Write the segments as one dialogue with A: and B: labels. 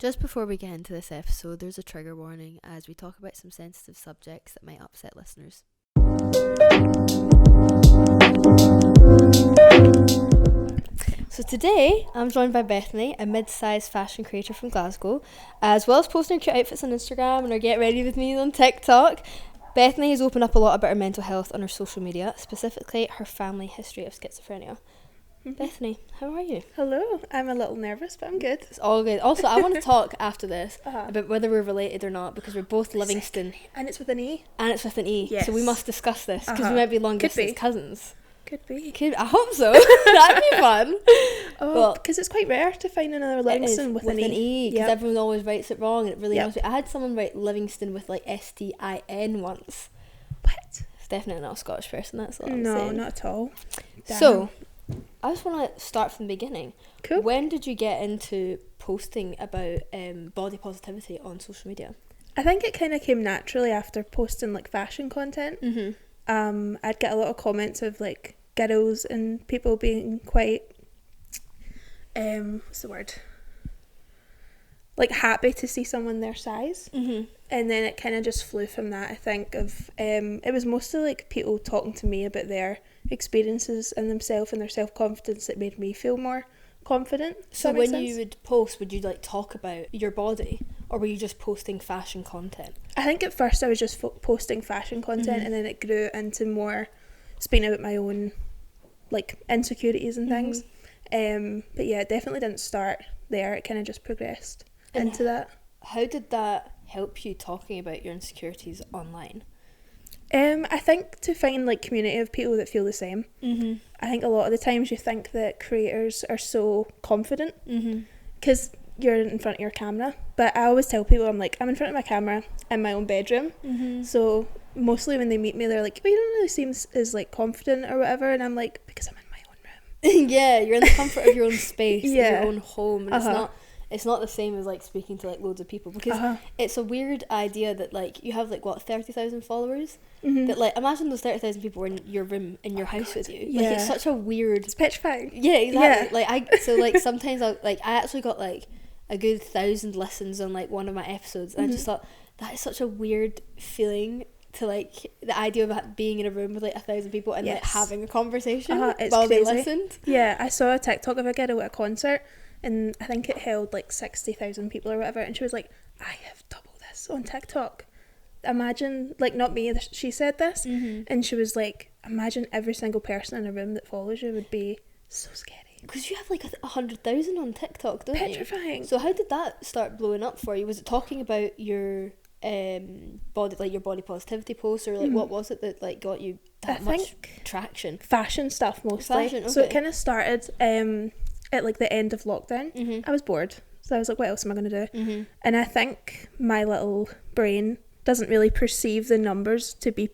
A: Just before we get into this episode, there's a trigger warning as we talk about some sensitive subjects that might upset listeners. So today, I'm joined by Bethany, a mid-size fashion creator from Glasgow, as well as posting cute outfits on Instagram and her Get Ready With Me on TikTok. Bethany has opened up a lot about her mental health on her social media, specifically her family history of schizophrenia. Bethany, how are you?
B: Hello. I'm a little nervous, but I'm good.
A: It's all good. Also, I want to talk after this about whether we're related or not, because we're both Livingstone.
B: And it's with an E.
A: And it's with an E.
B: Yes.
A: So we must discuss this, because we might be long distance cousins.
B: Could be.
A: I hope so. That'd be fun.
B: Because it's quite rare to find another Livingston with an E.
A: Because everyone always writes it wrong, and it really annoys me. I had someone write Livingston with like STIN once.
B: What?
A: It's definitely not a Scottish person, that's what I'm
B: saying.
A: saying.
B: No, not at all. Damn.
A: So, I just want to start from the beginning.
B: Cool.
A: When did you get into posting about body positivity on social media?
B: I think it kind of came naturally after posting like fashion content.
A: Mm-hmm.
B: I'd get a lot of comments of like girls and people being quite what's the word, like happy to see someone their size.
A: Mm-hmm.
B: And then it kind of just flew from that. I think of it was mostly like people talking to me about their experiences and themselves and their self-confidence that made me feel more confident.
A: So when you would post, would you like talk about your body, or were you just posting fashion content?
B: I think at first I was just posting fashion content, and then it grew into more speaking about my own like insecurities and things. But yeah, it definitely didn't start there. It kind of just progressed into that.
A: How did that help you talking about your insecurities online?
B: I think to find like community of people that feel the same. I think a lot of the times you think that creators are so confident because you're in front of your camera, but I always tell people I'm in front of my camera in my own bedroom. So mostly when they meet me, they're like, well, you don't really seem as like confident or whatever, and I'm like, because I'm in my own room.
A: Yeah, you're in the comfort of your own space, your own home, and it's not the same as like speaking to like loads of people, because it's a weird idea that like you have like 30,000 followers, that like imagine those 30,000 people were in your room in your house with you. Like it's such a weird,
B: it's petrifying.
A: Yeah, exactly. Like sometimes I actually got like a good 1,000 listens on like one of my episodes, and I just thought that is such a weird feeling, to like the idea of being in a room with like 1,000 people and like having a conversation while
B: crazy.
A: They listened.
B: Yeah, I saw a TikTok of a girl at a concert, and I think it held like 60,000 people or whatever, and she was like, I have double this on TikTok. Imagine, like, not me, she said this, and she was like, imagine every single person in a room that follows you would be so scary.
A: Because you have like 100,000 on TikTok, don't you?
B: Petrifying.
A: So how did that start blowing up for you? Was it talking about your body, like your body positivity posts, or like what was it that like got you that much traction?
B: Fashion stuff mostly.
A: Fashion, okay.
B: So it kind of started at like the end of lockdown. I was bored, so I was like, what else am I going to do? And I think my little brain doesn't really perceive the numbers to be,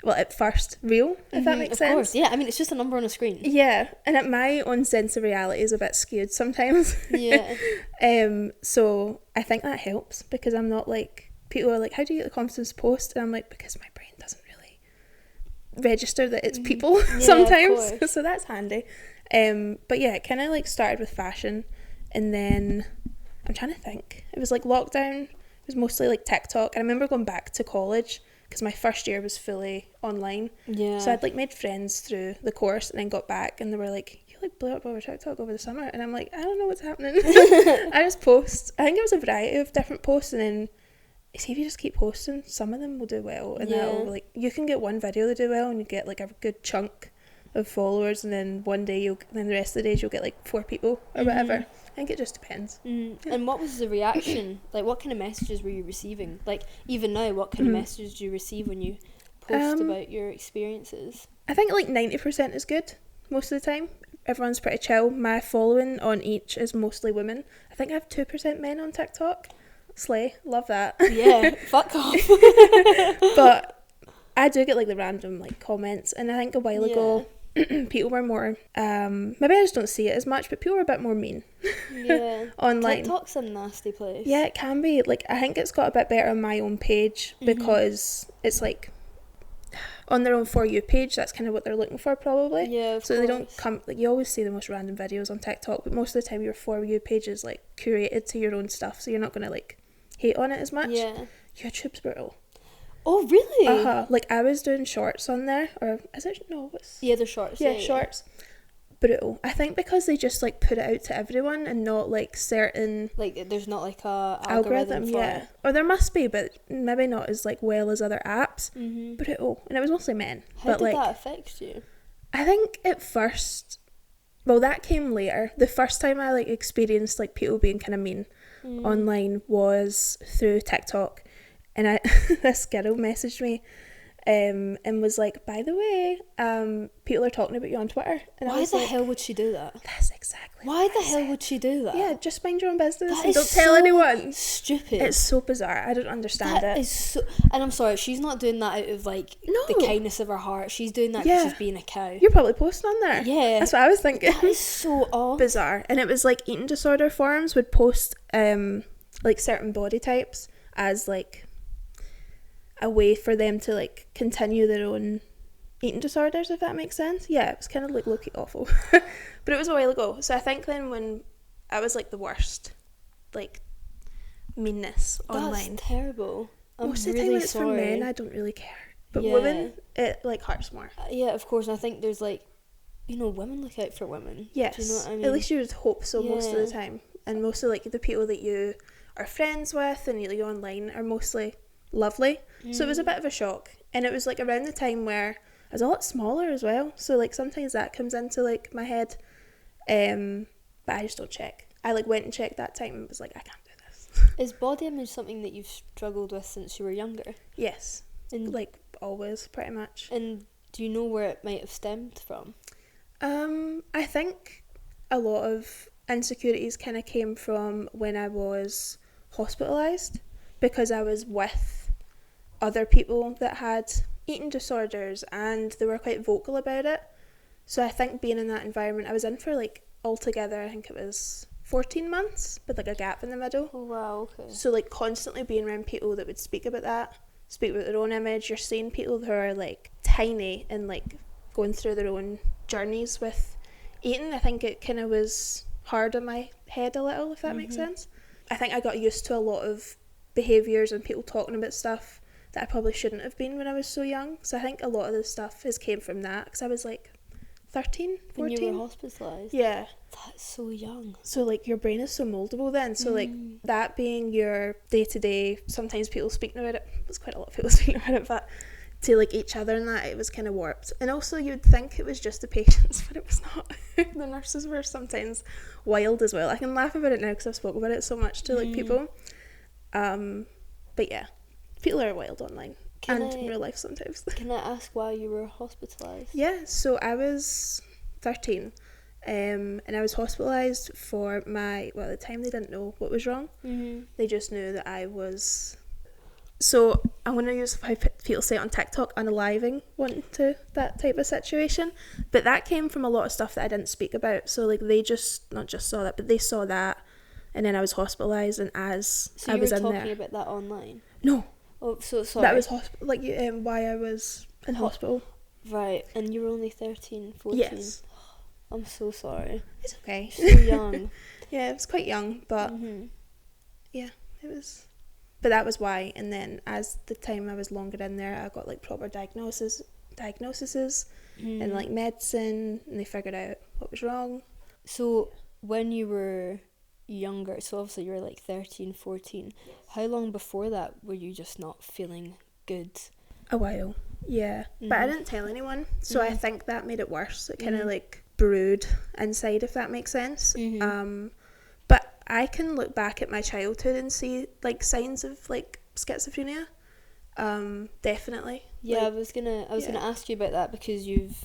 B: well, at first real, if that makes sense. Of course,
A: yeah. I mean, it's just a number on a screen.
B: Yeah, and my own sense of reality is a bit skewed sometimes.
A: Yeah.
B: So I think that helps, because I'm not like, people are like, how do you get the confidence to post? And I'm like, because my brain doesn't really register that it's people sometimes. So that's handy. But yeah, it kind of like started with fashion, and then I'm trying to think. It was like lockdown. It was mostly like TikTok. I remember going back to college, because my first year was fully online. Yeah. So I'd like made friends through the course, and then got back, and they were like, you like blew up over TikTok over the summer. And I'm like, I don't know what's happening. I just post. I think it was a variety of different posts, and then see if you just keep posting, some of them will do well, and that'll like, you can get one video to do well, and you get like a good chunk of followers, and then one day then the rest of the days you'll get like 4 people or whatever. I think it just depends. Yeah.
A: And what was the reaction? Like, what kind of messages were you receiving? Like, even now, what kind of messages do you receive when you post about your experiences? I
B: think like 90% is good most of the time. Everyone's pretty chill. My following on each is mostly women. I think I have 2% men on TikTok. Slay, love that.
A: Yeah, fuck off.
B: But I do get like the random like comments, and I think a while ago people were more maybe I just don't see it as much, but people were a bit more mean online.
A: TikTok's a nasty place.
B: Yeah, it can be. Like, I think it's got a bit better on my own page, because it's like, on their own For You page, that's kind of what they're looking for probably.
A: Yeah, of
B: so
A: course.
B: They don't come, like, you always see the most random videos on TikTok, but most of the time your For You page is like curated to your own stuff, so you're not going to like hate on it as much.
A: Yeah.
B: YouTube's brutal.
A: Oh, really?
B: Like, I was doing shorts on there, or is it, no, what's...
A: Yeah, they're shorts.
B: Yeah, shorts. Brutal. I think because they just like put it out to everyone and not like certain...
A: Like, there's not like a algorithm for
B: yeah.
A: it.
B: Or there must be, but maybe not as like well as other apps. Brutal. And it was mostly men.
A: How did that affect you?
B: I think at first... Well, that came later. The first time I like experienced like people being kind of mean online was through TikTok. And this girl messaged me and was like, by the way, people are talking about you on Twitter. And
A: Why the hell would she do that?
B: That's exactly
A: Why the hell would she do that?
B: Yeah, just mind your own business
A: That
B: and
A: is
B: don't tell
A: so
B: anyone.
A: Stupid.
B: It's so bizarre. I don't understand
A: That
B: it.
A: is so... And I'm sorry, she's not doing that out of like the kindness of her heart. She's doing that because she's being a cow.
B: You're probably posting on there.
A: Yeah.
B: That's what I was thinking.
A: That is so odd.
B: Bizarre. And it was like eating disorder forums would post like certain body types as like a way for them to like continue their own eating disorders, if that makes sense. Yeah, it was kind of like low-key awful. But it was a while ago. So I think then when I was like the worst, like meanness online.
A: That's terrible.
B: Most of the time when it's for men, I don't really care. But women, it like hurts more.
A: Yeah, of course. I think there's like, you know, women look out for women.
B: Yes.
A: Do you know what I mean?
B: At least you would hope so most of the time. And most of like the people that you are friends with and you online are mostly lovely. So it was a bit of a shock. And it was like around the time where I was a lot smaller as well. So like sometimes that comes into like my head. But I just don't check. I like went and checked that time and was like, I can't do this.
A: Is body image something that you've struggled with since you were younger?
B: Yes.
A: And
B: like always, pretty much.
A: And do you know where it might have stemmed from?
B: I think a lot of insecurities kind of came from when I was hospitalised, because I was with other people that had eating disorders and they were quite vocal about it. So I think being in that environment, I was in for like altogether, I think it was 14 months with like a gap in the middle.
A: Oh wow, okay.
B: So like constantly being around people that would speak about that, speak about their own image. You're seeing people who are like tiny and like going through their own journeys with eating. I think it kind of was hard on my head a little, if that makes sense. I think I got used to a lot of behaviours and people talking about stuff that I probably shouldn't have been when I was so young. So I think a lot of the stuff has came from that, because I was like 13, 14.
A: When you were hospitalised?
B: Yeah.
A: That's so young.
B: So like your brain is so mouldable then. So like that being your day-to-day, sometimes people speaking about it, there's quite a lot of people speaking about it, but to like each other and that, it was kind of warped. And also you'd think it was just the patients, but it was not. The nurses were sometimes wild as well. I can laugh about it now because I've spoken about it so much to like people. But yeah, people are wild online in real life sometimes.
A: Can I ask why you were hospitalised?
B: Yeah, so I was 13 and I was hospitalised for at the time they didn't know what was wrong. They just knew that I was... So I'm going to use how people say it on TikTok, unaliving one to that type of situation. But that came from a lot of stuff that I didn't speak about. So like they just, not just saw that, but they saw that. And then I was hospitalised, and as I was in there... So
A: you were talking about that online?
B: No.
A: Oh, so sorry.
B: That was why I was in hospital.
A: Right, and you were only 13, 14?
B: Yes.
A: I'm so sorry.
B: It's okay.
A: So young.
B: Yeah, it was quite young, but yeah, it was... But that was why. And then as the time I was longer in there, I got like proper diagnoses and like medicine, and they figured out what was wrong.
A: So when you were younger, so obviously you were like 13, 14, how long before that were you just not feeling good?
B: A while, yeah. But I didn't tell anyone, so I think that made it worse. It kind of like brewed inside, if that makes sense. But I can look back at my childhood and see like signs of like schizophrenia. Definitely.
A: Yeah,
B: like,
A: I was gonna ask you about that, because you've,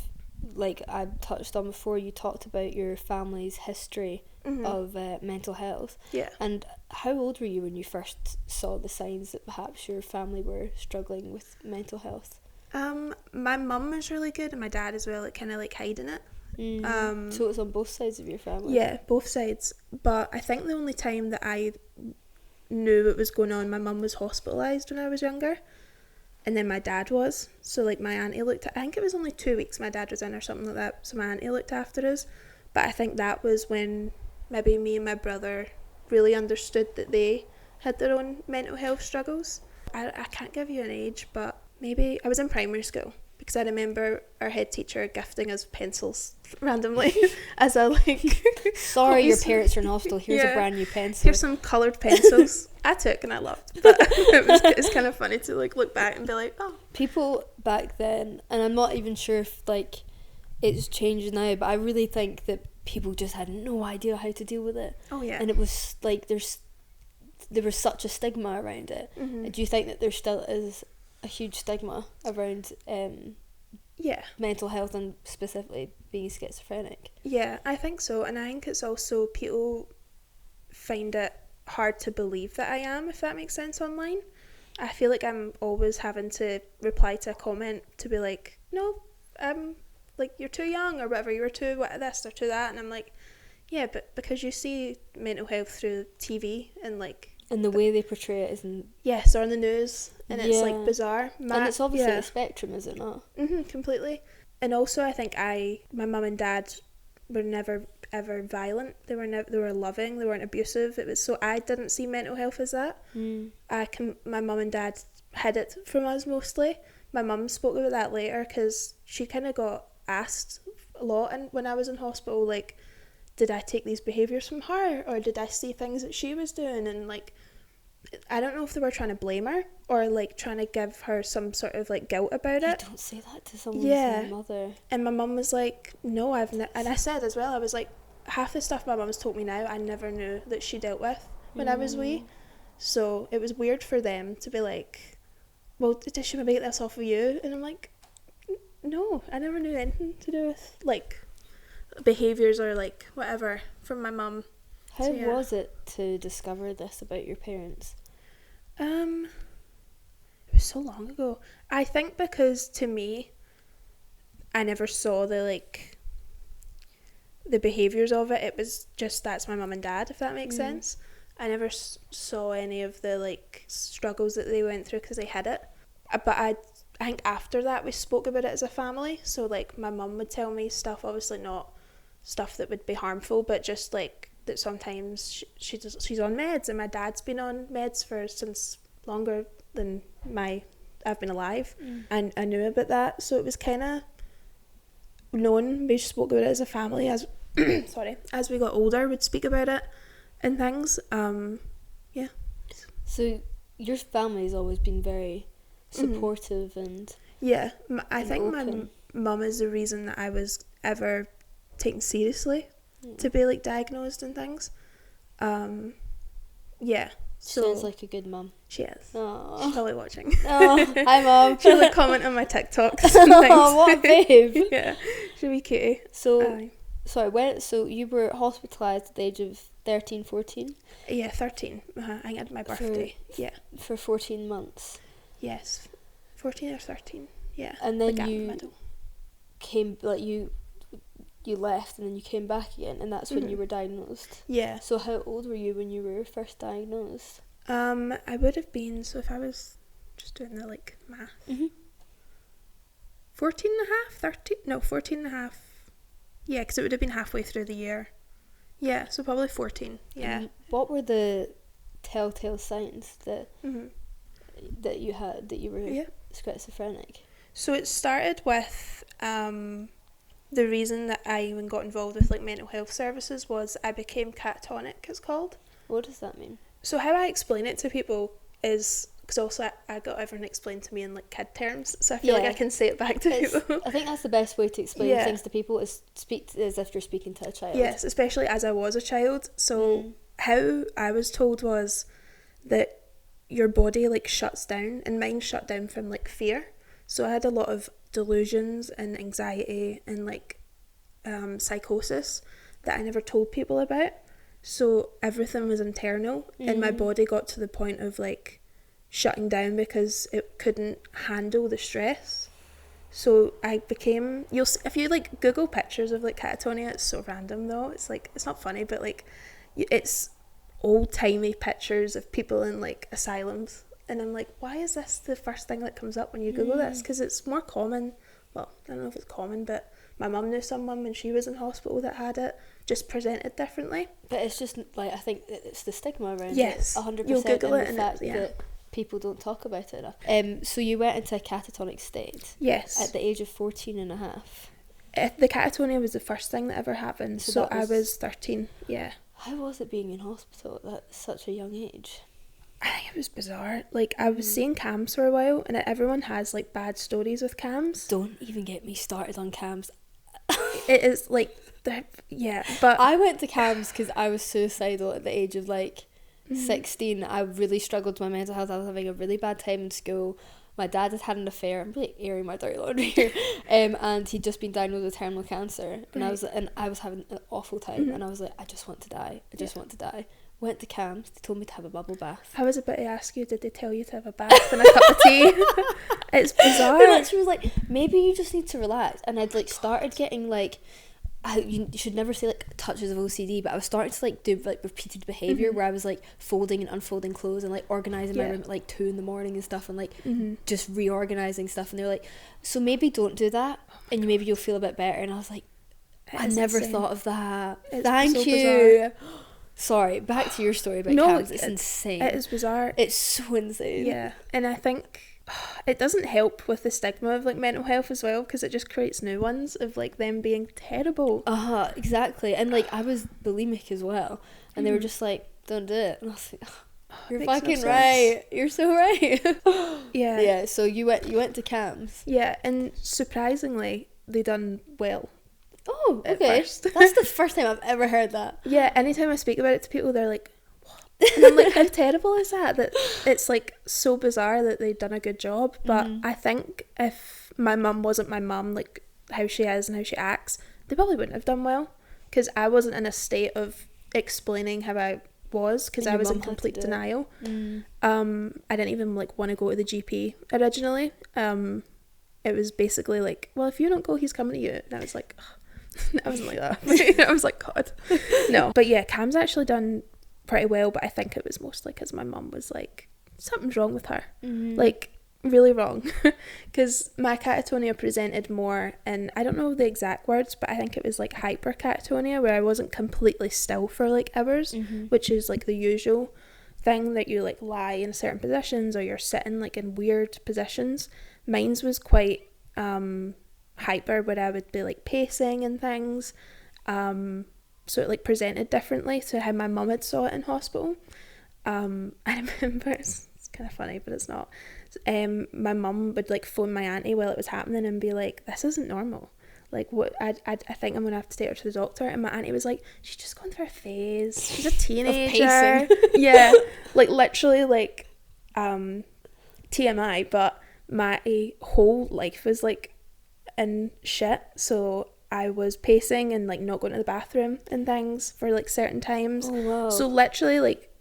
A: like I touched on before, you talked about your family's history of mental health.
B: Yeah.
A: And how old were you when you first saw the signs that perhaps your family were struggling with mental health?
B: My mum was really good, and my dad as well, like kind of like hiding it.
A: So it was on both sides of your family?
B: Yeah, both sides. But I think the only time that I knew what was going on, my mum was hospitalised when I was younger. And then my dad was. So, like, my auntie looked I think it was only 2 weeks my dad was in or something like that. So my auntie looked after us. But I think that was when maybe me and my brother really understood that they had their own mental health struggles. I can't give you an age, but maybe I was in primary school, because I remember our head teacher gifting us pencils randomly as a like
A: sorry your parents are in hospital, here's a brand new pencil,
B: here's some coloured pencils. I took and I loved, but it's kind of funny to like look back and be like, oh,
A: people back then, and I'm not even sure if like it's changed now, but I really think that people just had no idea how to deal with it.
B: Oh yeah.
A: And it was like there was such a stigma around it.
B: Mm-hmm.
A: Do you think that there still is a huge stigma around mental health, and specifically being schizophrenic?
B: Yeah, I think so. And I think it's also people find it hard to believe that I am, if that makes sense, online. I feel like I'm always having to reply to a comment to be like, no, like, you're too young or whatever, you were too this or too that. And I'm like, yeah, but because you see mental health through TV and like...
A: And the way they portray it isn't...
B: Yes, or on the news, and it's like bizarre.
A: And it's obviously a spectrum, is it not?
B: Completely. And also I think my mum and dad were never ever violent. They were loving, they weren't abusive. It was, so I didn't see mental health as that. My mum and dad hid it from us mostly. My mum spoke about that later, because she kind of got asked a lot, and when I was in hospital, like, did I take these behaviours from her, or did I see things that she was doing? And like, I don't know if they were trying to blame her or like trying to give her some sort of like guilt about it.
A: You don't say that to someone's mother.
B: And my mum was like, no, and I said as well, I was like, half the stuff my mum's told me now I never knew that she dealt with when I was wee. So it was weird for them to be like, well, did she maybe get this off of you? And I'm like, no, I never knew anything to do with like behaviours or like whatever from my mum.
A: How was it to discover this about your parents?
B: It was so long ago. I think because to me, I never saw the behaviours of it. It was just, that's my mum and dad, if that makes sense. I never saw any of the like struggles that they went through because they had it. But I think after that we spoke about it as a family. So like my mum would tell me stuff, obviously not stuff that would be harmful, but just like that sometimes she's on meds, and my dad's been on meds since longer than I've been alive, and I knew about that. So it was kind of known. We spoke about it as a family as as we got older, we'd speak about it and things.
A: So your family's always been very supportive and
B: I think open. My mum is the reason that I was ever taken seriously to be like diagnosed and things. So
A: sounds like a good mum.
B: She is.
A: Aww.
B: She's probably watching.
A: Oh, hi mum.
B: She'll like comment on my TikToks and things.
A: Oh, what a babe.
B: Yeah, she'll be cutie.
A: So so you were hospitalised at the age of 13, 14?
B: Yeah, 13. I think I had my birthday.
A: For 14 months.
B: Yes, 14 or 13. Yeah.
A: And then
B: like
A: you came, like you left, and then you came back again, and that's when you were diagnosed.
B: Yeah.
A: So how old were you when you were first diagnosed?
B: I would have been, so if I was just doing the like math, 14 and a half, 13, no, 14 and a half. Yeah, because it would have been halfway through the year. Yeah, so probably 14. Yeah.
A: And what were the telltale signs that that you had, that you were schizophrenic?
B: So it started with the reason that I even got involved with like mental health services was I became catatonic, it's called.
A: What does that mean?
B: So how I explain it to people is, because also I got everyone explained to me in like kid terms, so I feel like I can say it back to people.
A: I think that's the best way to explain things to people, is speak as if you're speaking to a child.
B: Yes, especially as I was a child. So how I was told was that your body like shuts down, and mine shut down from like fear. So I had a lot of delusions and anxiety and like psychosis that I never told people about. So everything was internal, and my body got to the point of like shutting down because it couldn't handle the stress. So I became, if you like Google pictures of like catatonia, it's so random though, it's like, it's not funny, but like it's old timey pictures of people in like asylums, and I'm like, why is this the first thing that comes up when you Google this? Because it's more common. Well, I don't know if it's common, but my mum knew someone when she was in hospital that had it, just presented differently.
A: But it's just like, I think it's the stigma around
B: yes,
A: it. 100%.
B: You'll Google
A: and
B: it,
A: the fact that people don't talk about it enough. So you went into a catatonic state.
B: Yes.
A: At the age of 14 and a half.
B: The catatonia was the first thing that ever happened, so I was 13. Yeah.
A: How was it being in hospital at such a young age?
B: I think it was bizarre. Like, I was seeing cams for a while, and everyone has like bad stories with cams.
A: Don't even get me started on cams.
B: It is like but
A: I went to cams because I was suicidal at the age of like 16. I really struggled with my mental health. I was having a really bad time in school. My dad had had an affair. I'm really airing my dirty laundry here. And he'd just been diagnosed with terminal cancer, and I was having an awful time, and I was like, I just want to die. I just want to die. Went to cams. They told me to have a bubble bath.
B: I was about to ask you, did they tell you to have a bath and a cup of tea? It's bizarre.
A: They literally was like, maybe you just need to relax. And I'd like started getting like, you should never say like touches of OCD, but I was starting to like do like repeated behaviour where I was like folding and unfolding clothes and like organising my room at like 2 a.m. and stuff, and like just reorganising stuff. And they're like, so maybe don't do that, and maybe you'll feel a bit better. And I was like, I never thought of that. Thank you. Bizarre. Sorry, back to your story about cams. It's insane.
B: It is bizarre.
A: It's so insane.
B: Yeah, and I think it doesn't help with the stigma of like mental health as well, because it just creates new ones of like them being terrible.
A: Exactly. And like I was bulimic as well, and they were just like, don't do it. And I was like, you're fucking right. You're so right. Yeah. So you went to cams.
B: Yeah, and surprisingly, they done well.
A: Oh, okay. That's the first time I've ever heard that.
B: Yeah, anytime I speak about it to people, they're like, what? And I'm like, how terrible is that? That it's like so bizarre that they've done a good job. But I think if my mum wasn't my mum, like how she is and how she acts, they probably wouldn't have done well, because I wasn't in a state of explaining how I was, because I was in complete denial. I didn't even like want to go to the GP originally. It was basically like, well, if you don't go, he's coming to you. And I was like, ugh. I wasn't like that. I was like, God, no. But yeah, cam's actually done pretty well, but I think it was mostly because my mum was like, something's wrong with her, like really wrong, because my catatonia presented more, and I don't know the exact words, but I think it was like hypercatatonia, where I wasn't completely still for like hours, which is like the usual thing, that you like lie in certain positions or you're sitting like in weird positions. Mine's was quite hyper, where I would be like pacing and things, so it like presented differently to how my mum had saw it in hospital. I remember, it's kind of funny but it's not, my mum would like phone my auntie while it was happening and be like, this isn't normal, like what, I think I'm gonna have to take her to the doctor. And my auntie was like, she's just going through a phase, she's a teenager. Yeah, like literally like TMI, but my whole life was like in shit, so I was pacing and like not going to the bathroom and things for like certain times. Oh, wow. So literally like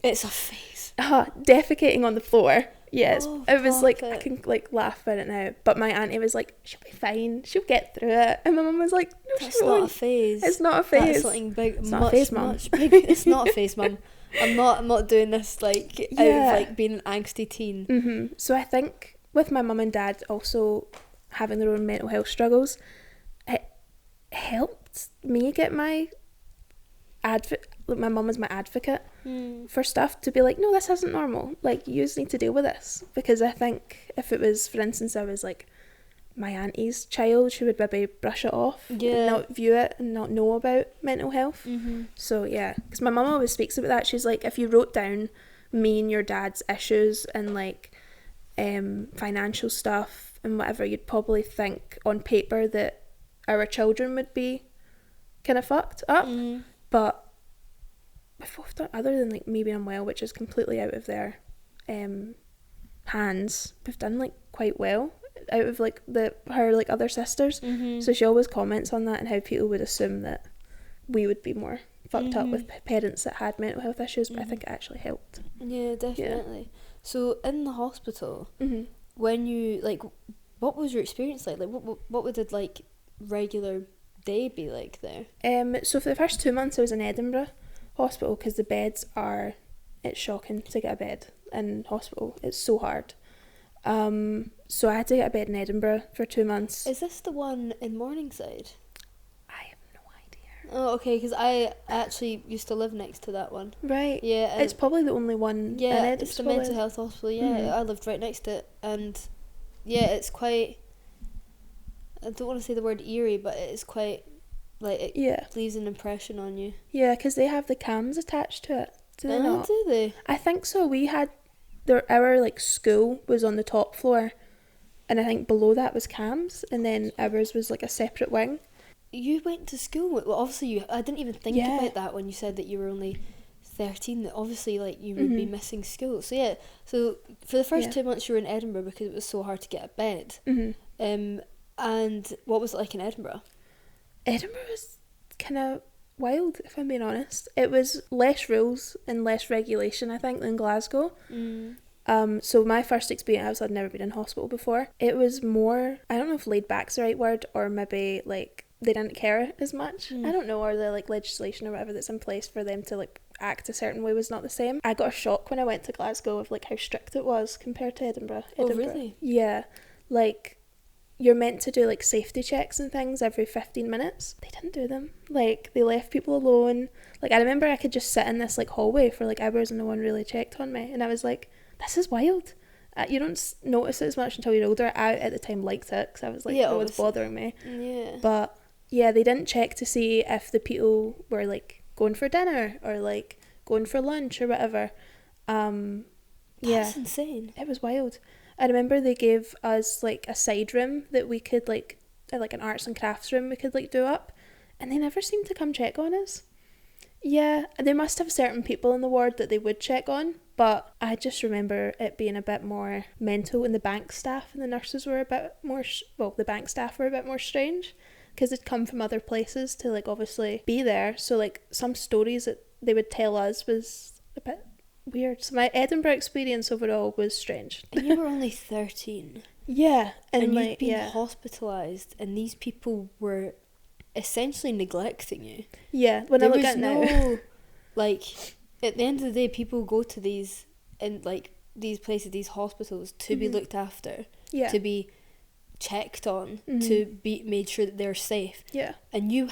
A: it's a phase.
B: Defecating on the floor. Yes, it was like, I can like laugh about it now, but my auntie was like, she'll be fine, she'll get through it. And my mum was like, no,
A: that's not a phase.
B: It's not a phase.
A: That's something big.
B: It's not a phase, mum.
A: It's not a phase, mum. I'm not doing this like out of like being an angsty teen.
B: So I think with my mum and dad also having their own mental health struggles, it helped me get my mum was my advocate for stuff, to be like, no, this isn't normal, like you just need to deal with this. Because I think if it was, for instance, I was like my auntie's child, she would maybe brush it off and not view it and not know about mental health. So yeah, because my mum always speaks about that. She's like, if you wrote down me and your dad's issues and like financial stuff and whatever, you'd probably think on paper that our children would be kind of fucked up. But we've both done, other than like me being unwell, which is completely out of their hands, we've done like quite well out of like her like other sisters. So she always comments on that and how people would assume that we would be more fucked up with parents that had mental health issues, but I think it actually helped.
A: Yeah, definitely. So in the hospital, when you like, what was your experience like? Like what would a like regular day be like there?
B: So for the first 2 months I was in Edinburgh Hospital, because the beds are it's shocking to get a bed in hospital. It's so hard. So I had to get a bed in Edinburgh for 2 months.
A: Is this the one in Morningside?
B: I have no idea.
A: Oh, okay, because I actually used to live next to that one.
B: Right.
A: Yeah.
B: It's probably the only one in Edinburgh.
A: It's the mental health hospital, I lived right next to it, and yeah, it's quite, I don't want to say the word eerie, but it is quite, like, it leaves an impression on you.
B: Yeah, because they have the cams attached to it. Do they not?
A: Do they?
B: I think so. We had, our like school was on the top floor, and I think below that was cams, and then ours was like a separate wing.
A: You went to school with, well, obviously I didn't even think about that when you said that you were only 13, that obviously, like, you would be missing school. So so for the first 2 months you were in Edinburgh because it was so hard to get a bed. And what was it like in Edinburgh?
B: Edinburgh was kind of wild, if I'm being honest. It was less rules and less regulation, I think, than Glasgow. So my first experience, I'd never been in hospital before. It was more, I don't know if laid back's the right word, or maybe like they didn't care as much. I don't know, or the like legislation or whatever that's in place for them to like act a certain way was not the same. I got a shock when I went to Glasgow of like how strict it was compared to Edinburgh.
A: Oh, really?
B: Yeah, like you're meant to do like safety checks and things every 15 minutes. They didn't do them. Like, they left people alone. Like, I remember I could just sit in this like hallway for like hours and no one really checked on me, and I was like, this is wild. You don't notice it as much until you're older. I at the time liked it because I was like, no one's bothering me. But yeah, they didn't check to see if the people were like going for dinner or like going for lunch or whatever.
A: That's insane.
B: It was wild. I remember they gave us like a side room that we could like an arts and crafts room we could like do up, and they never seemed to come check on us. Yeah, they must have certain people in the ward that they would check on, but I just remember it being a bit more mental, and the bank staff and the nurses were a bit more, the bank staff were a bit more strange because they'd come from other places to like obviously be there, so like some stories that they would tell us was a bit weird. So my Edinburgh experience overall was strange.
A: And you were only 13.
B: Yeah,
A: and you'd been hospitalised, and these people were essentially neglecting you.
B: Yeah, when I look at it now.
A: Like, at the end of the day, people go to these, and like these places, these hospitals, to be looked after, to be checked on, to be made sure that they're safe.
B: Yeah.
A: And you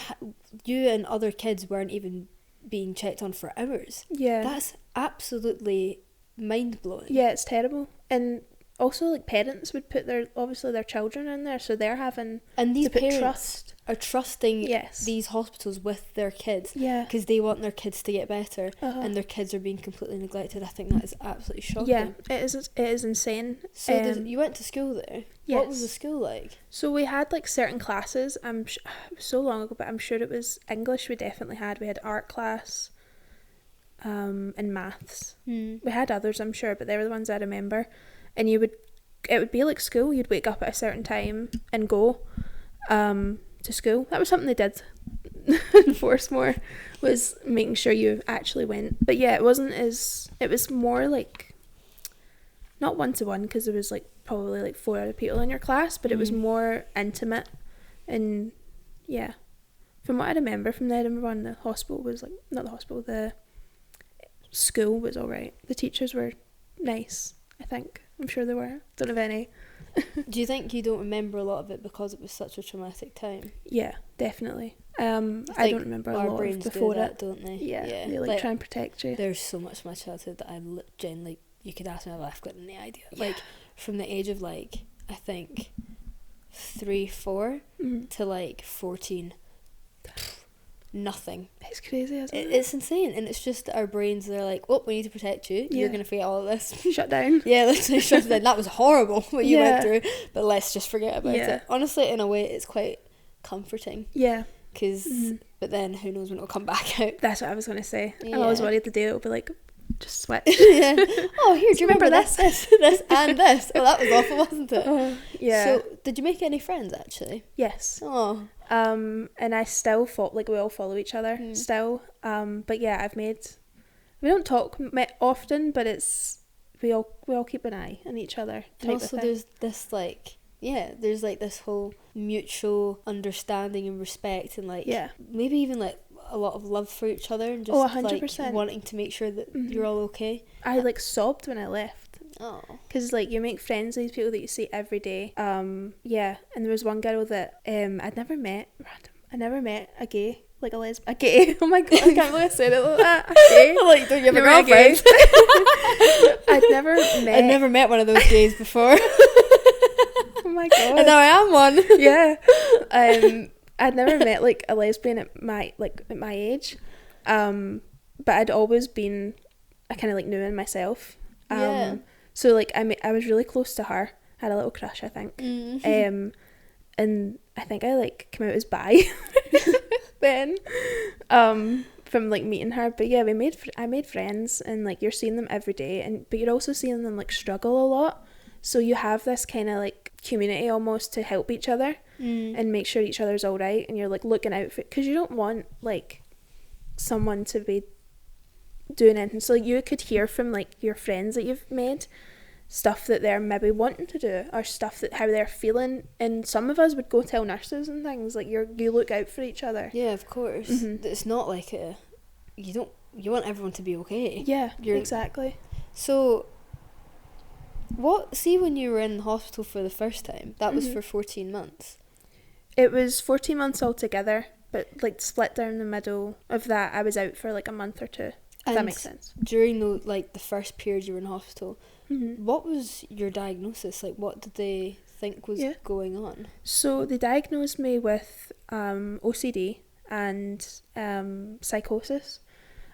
A: and other kids weren't even being checked on for hours.
B: Yeah.
A: That's absolutely mind-blowing.
B: Yeah, it's terrible. And also, like, parents would put their children in there, so they're having
A: and these
B: to put
A: parents
B: trust.
A: Are trusting these hospitals with their kids, because they want their kids to get better, and their kids are being completely neglected. I think that is absolutely shocking.
B: Yeah, it is insane.
A: So you went to school there?
B: Yes.
A: What was the school like?
B: So we had like certain classes. It was so long ago, but I'm sure it was English. We definitely had. We had art class, and maths. We had others, I'm sure, but they were the ones I remember. And it would be like school. You'd wake up at a certain time and go to school. That was something they did enforce more, was making sure you actually went. But yeah, it was more like, not one-to-one, because there was like probably like 4 other people in your class, but it was more intimate. And yeah, from what I remember from the Edinburgh one, the hospital was like, not the hospital, the school was alright. The teachers were nice, I think. I'm sure they were. Don't have any.
A: Do you think you don't remember a lot of it because it was such a traumatic time?
B: Yeah, definitely. I don't remember a lot of before it,
A: don't they?
B: Yeah, they like try and protect you.
A: There's so much of my childhood that I genuinely, you could ask me if I've got any idea. Yeah. Like, from the age of like, I think 3, 4 to like 14, nothing.
B: It's crazy, isn't it?
A: It's insane, and it's just that our brains, they're like, oh, we need to protect you. You're going to forget all of this.
B: Shut down.
A: Yeah, literally shut down. That was horrible what you went through, but let's just forget about it. Honestly, in a way, it's quite comforting.
B: Yeah.
A: Because, but then who knows when it'll come back out.
B: That's what I was going to say. Yeah. I'm always worried the day it'll be like, just switch.
A: Yeah. Oh, here, do you remember this, and this? Oh, that was awful, wasn't it?
B: Yeah.
A: So, did you make any friends, actually?
B: Yes.
A: Oh.
B: And I still we all follow each other still. But yeah, we don't talk often, but we all keep an eye on each other.
A: And also there's this like, there's like this whole mutual understanding and respect, and like maybe even like a lot of love for each other and just
B: 100%.
A: like wanting to make sure that you're all okay.
B: I like sobbed when I left.
A: Oh.
B: Because like you make friends with these people that you see every day. Yeah, and there was one girl that I'd never met. Random. I never met a gay, like a lesbian. A gay. Oh my god, I can't believe I said it like that. A gay.
A: Like, don't you have a girlfriend?
B: I'd
A: never met one of those gays before.
B: Oh my god.
A: And now I am one.
B: Yeah. I'd never met like a lesbian at my age. But I'd always been, I kind of like knew in myself.
A: Yeah.
B: So like I was really close to her. I had a little crush, I think. And I think I like came out as bi then. From like meeting her. But yeah, I made friends, and like you're seeing them every day, but you're also seeing them like struggle a lot. So you have this kind of like community almost to help each other and make sure each other's all right, and you're like looking out for it, because you don't want like someone to be doing anything. So like, you could hear from like your friends that you've made stuff that they're maybe wanting to do, or stuff that how they're feeling, and some of us would go tell nurses and things. Like you look out for each other.
A: Yeah, of course. It's not like you want everyone to be okay.
B: Yeah, exactly.
A: So when you were in hospital for the first time, that was for 14 months.
B: It was 14 months altogether, but like split down the middle of that, I was out for like a month or two. If that makes sense.
A: During the first period you were in hospital, what was your diagnosis? Like, what did they think was going on? So
B: they diagnosed me with OCD and psychosis.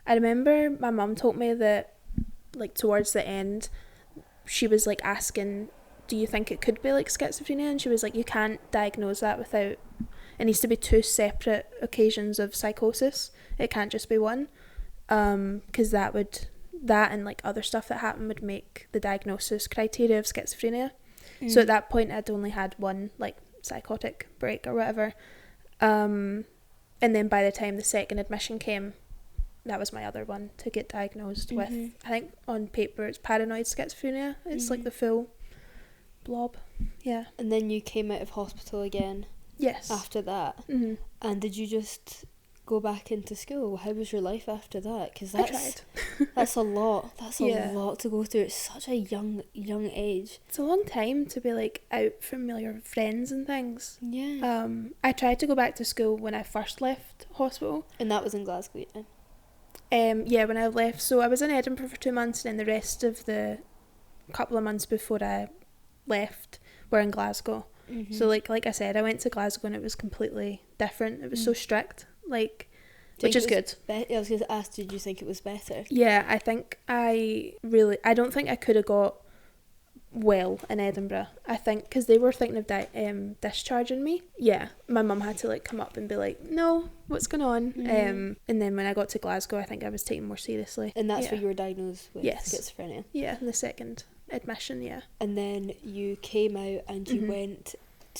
B: I remember my mum told me that like towards the end, she was like asking, do you think it could be like schizophrenia? And she was like, you can't diagnose that without, it needs to be two separate occasions of psychosis. It can't just be one. Because that and like other stuff that happened would make the diagnosis criteria of schizophrenia. So at that point I'd only had one like psychotic break or whatever, and then by the time the second admission came, that was my other one to get diagnosed with. I think on paper it's paranoid schizophrenia. It's like the full blob. Yeah. And then you came out of hospital again. Yes. After that. And did you just go back into school? How was your life after that? Because that's a lot. That's a lot to go through. It's such a young age. It's a long time to be like out from your friends and things. Yeah. I tried to go back to school when I first left hospital. And that was in Glasgow, yeah? Yeah, when I left. So I was in Edinburgh for 2 months, and then the rest of the couple of months before I left were in Glasgow. So like I said, I went to Glasgow and it was completely different. It was so strict. Like, which is good. I was going to ask, did you think it was better? Yeah, I think I don't think I could have got well in Edinburgh. I think because they were thinking of discharging me. Yeah, my mum had to like come up and be like, no, what's going on? And then when I got to Glasgow, I think I was taken more seriously. And that's where you were diagnosed with schizophrenia? Yeah, the second admission, yeah. And then you came out and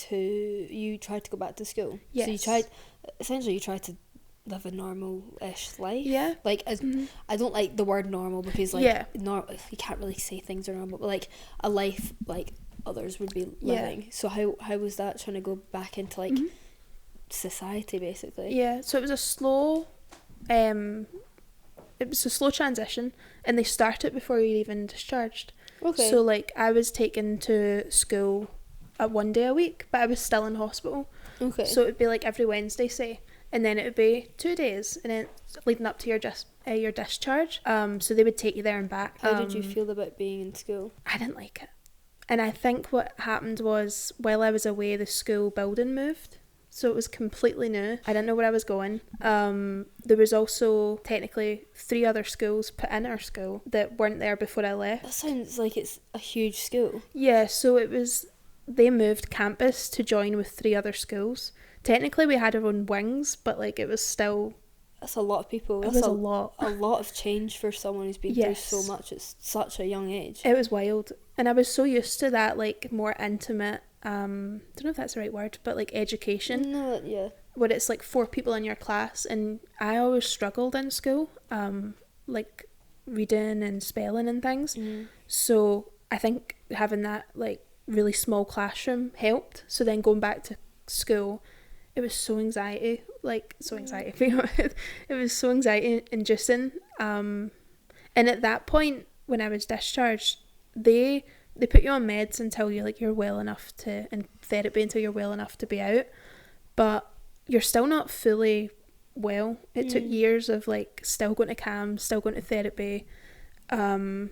B: you tried to go back to school. Yes. So you tried to live a normal-ish life. Yeah. Like, I don't like the word normal because, like, you can't really say things are normal, but, like, a life like others would be living. Yeah. So how was that, trying to go back into, like, society, basically? Yeah, so it was a slow transition, and they start it before you're even discharged. Okay. So, like, I was taken to school at 1 day a week, but I was still in hospital. Okay. So it would be like every Wednesday, say, and then it would be 2 days, and then leading up to your discharge. So they would take you there and back. How did you feel about being in school? I didn't like it, and I think what happened was while I was away, the school building moved, so it was completely new. I didn't know where I was going. There was also technically 3 other schools put in our school that weren't there before I left. That sounds like it's a huge school. Yeah, so it was. They moved campus to join with 3 other schools. Technically, we had our own wings, but like it was still. That's a lot of people. That's a lot. A lot of change for someone who's been through so much at such a young age. It was wild, and I was so used to that like more intimate. Don't know if that's the right word, but like education. No, yeah. Where it's like 4 people in your class, and I always struggled in school, like reading and spelling and things. So I think having that like really small classroom helped. So then going back to school, it was so like so anxiety. It was so anxiety inducing. And at that point, when I was discharged, they put you on meds until you're well enough to, and therapy until you're well enough to be out, but you're still not fully well. It took years of like still going to CAM, still going to therapy, to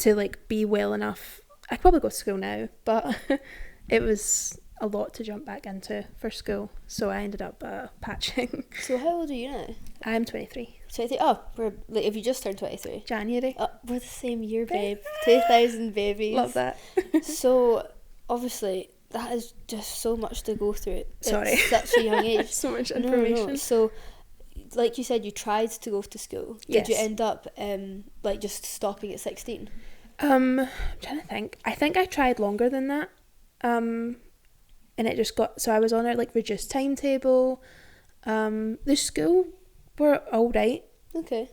B: like be well enough. I could probably go to school now, but it was a lot to jump back into for school, so I ended up patching.
A: So how old are you now?
B: I'm 23.
A: 23. Oh, have you just turned 23?
B: January.
A: Oh, we're the same year, babe. 2000 babies.
B: Love that.
A: So obviously that is just so much to go through.
B: Sorry.
A: At such a young age.
B: So much information.
A: No. So, like you said, you tried to go to school.
B: Yes.
A: Did you end up like just stopping at 16?
B: I'm trying to think. I think I tried longer than that. And it just got, so I was on a like reduced timetable. The school were all right.
A: Okay.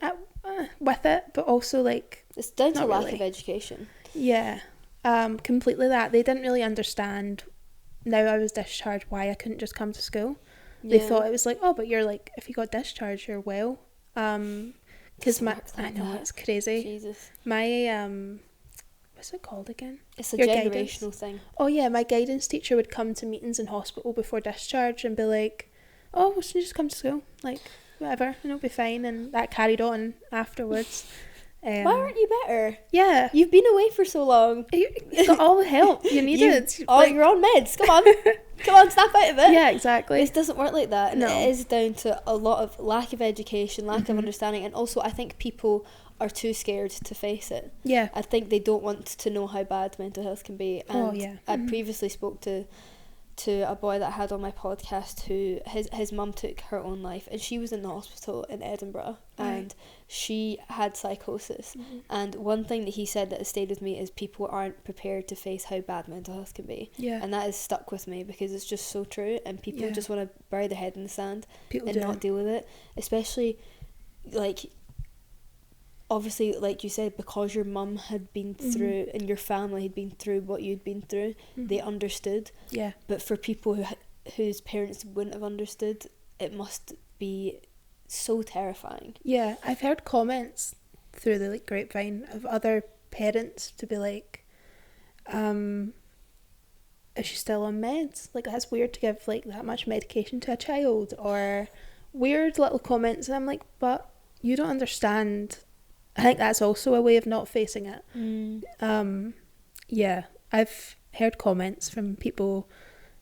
B: With it, but also like
A: It's down to lack
B: really.
A: of education.
B: Yeah. Completely that. They didn't really understand, now I was discharged, why I couldn't just come to school. They thought it was like, oh, but you're like, if you got discharged, you're well. Because I know, it's crazy.
A: Jesus.
B: My, what's it called again?
A: It's a
B: Your
A: generational
B: guidance.
A: thing.
B: Oh yeah, my guidance teacher would come to meetings in hospital before discharge and be like, oh, well, so you just come to school, like, whatever, and it'll be fine. And that carried on afterwards.
A: Why aren't you better?
B: Yeah.
A: You've been away for so long.
B: You got all the help you needed.
A: You're on meds. Come on. Come on, snap out of it.
B: Yeah, exactly.
A: It doesn't work like that. And
B: No.
A: it is down to a lot of lack of education, lack of understanding. And also, I think people are too scared to face it.
B: Yeah.
A: I think they don't want to know how bad mental health can be. And I previously spoke to a boy that I had on my podcast who his mum took her own life, and she was in the hospital in Edinburgh, and she had psychosis. And one thing that he said that has stayed with me is people aren't prepared to face how bad mental health can be.
B: Yeah.
A: And that has stuck with me because it's just so true, and people just want to bury their head in the sand and not deal with it, especially like obviously, like you said, because your mum had been through and your family had been through what you'd been through, they understood.
B: Yeah.
A: But for people whose parents wouldn't have understood, it must be so terrifying.
B: Yeah, I've heard comments through the like grapevine of other parents to be like, is she still on meds? Like, that's weird to give like that much medication to a child, or weird little comments. And I'm like, but you don't understand. I think that's also a way of not facing it. Yeah, I've heard comments from people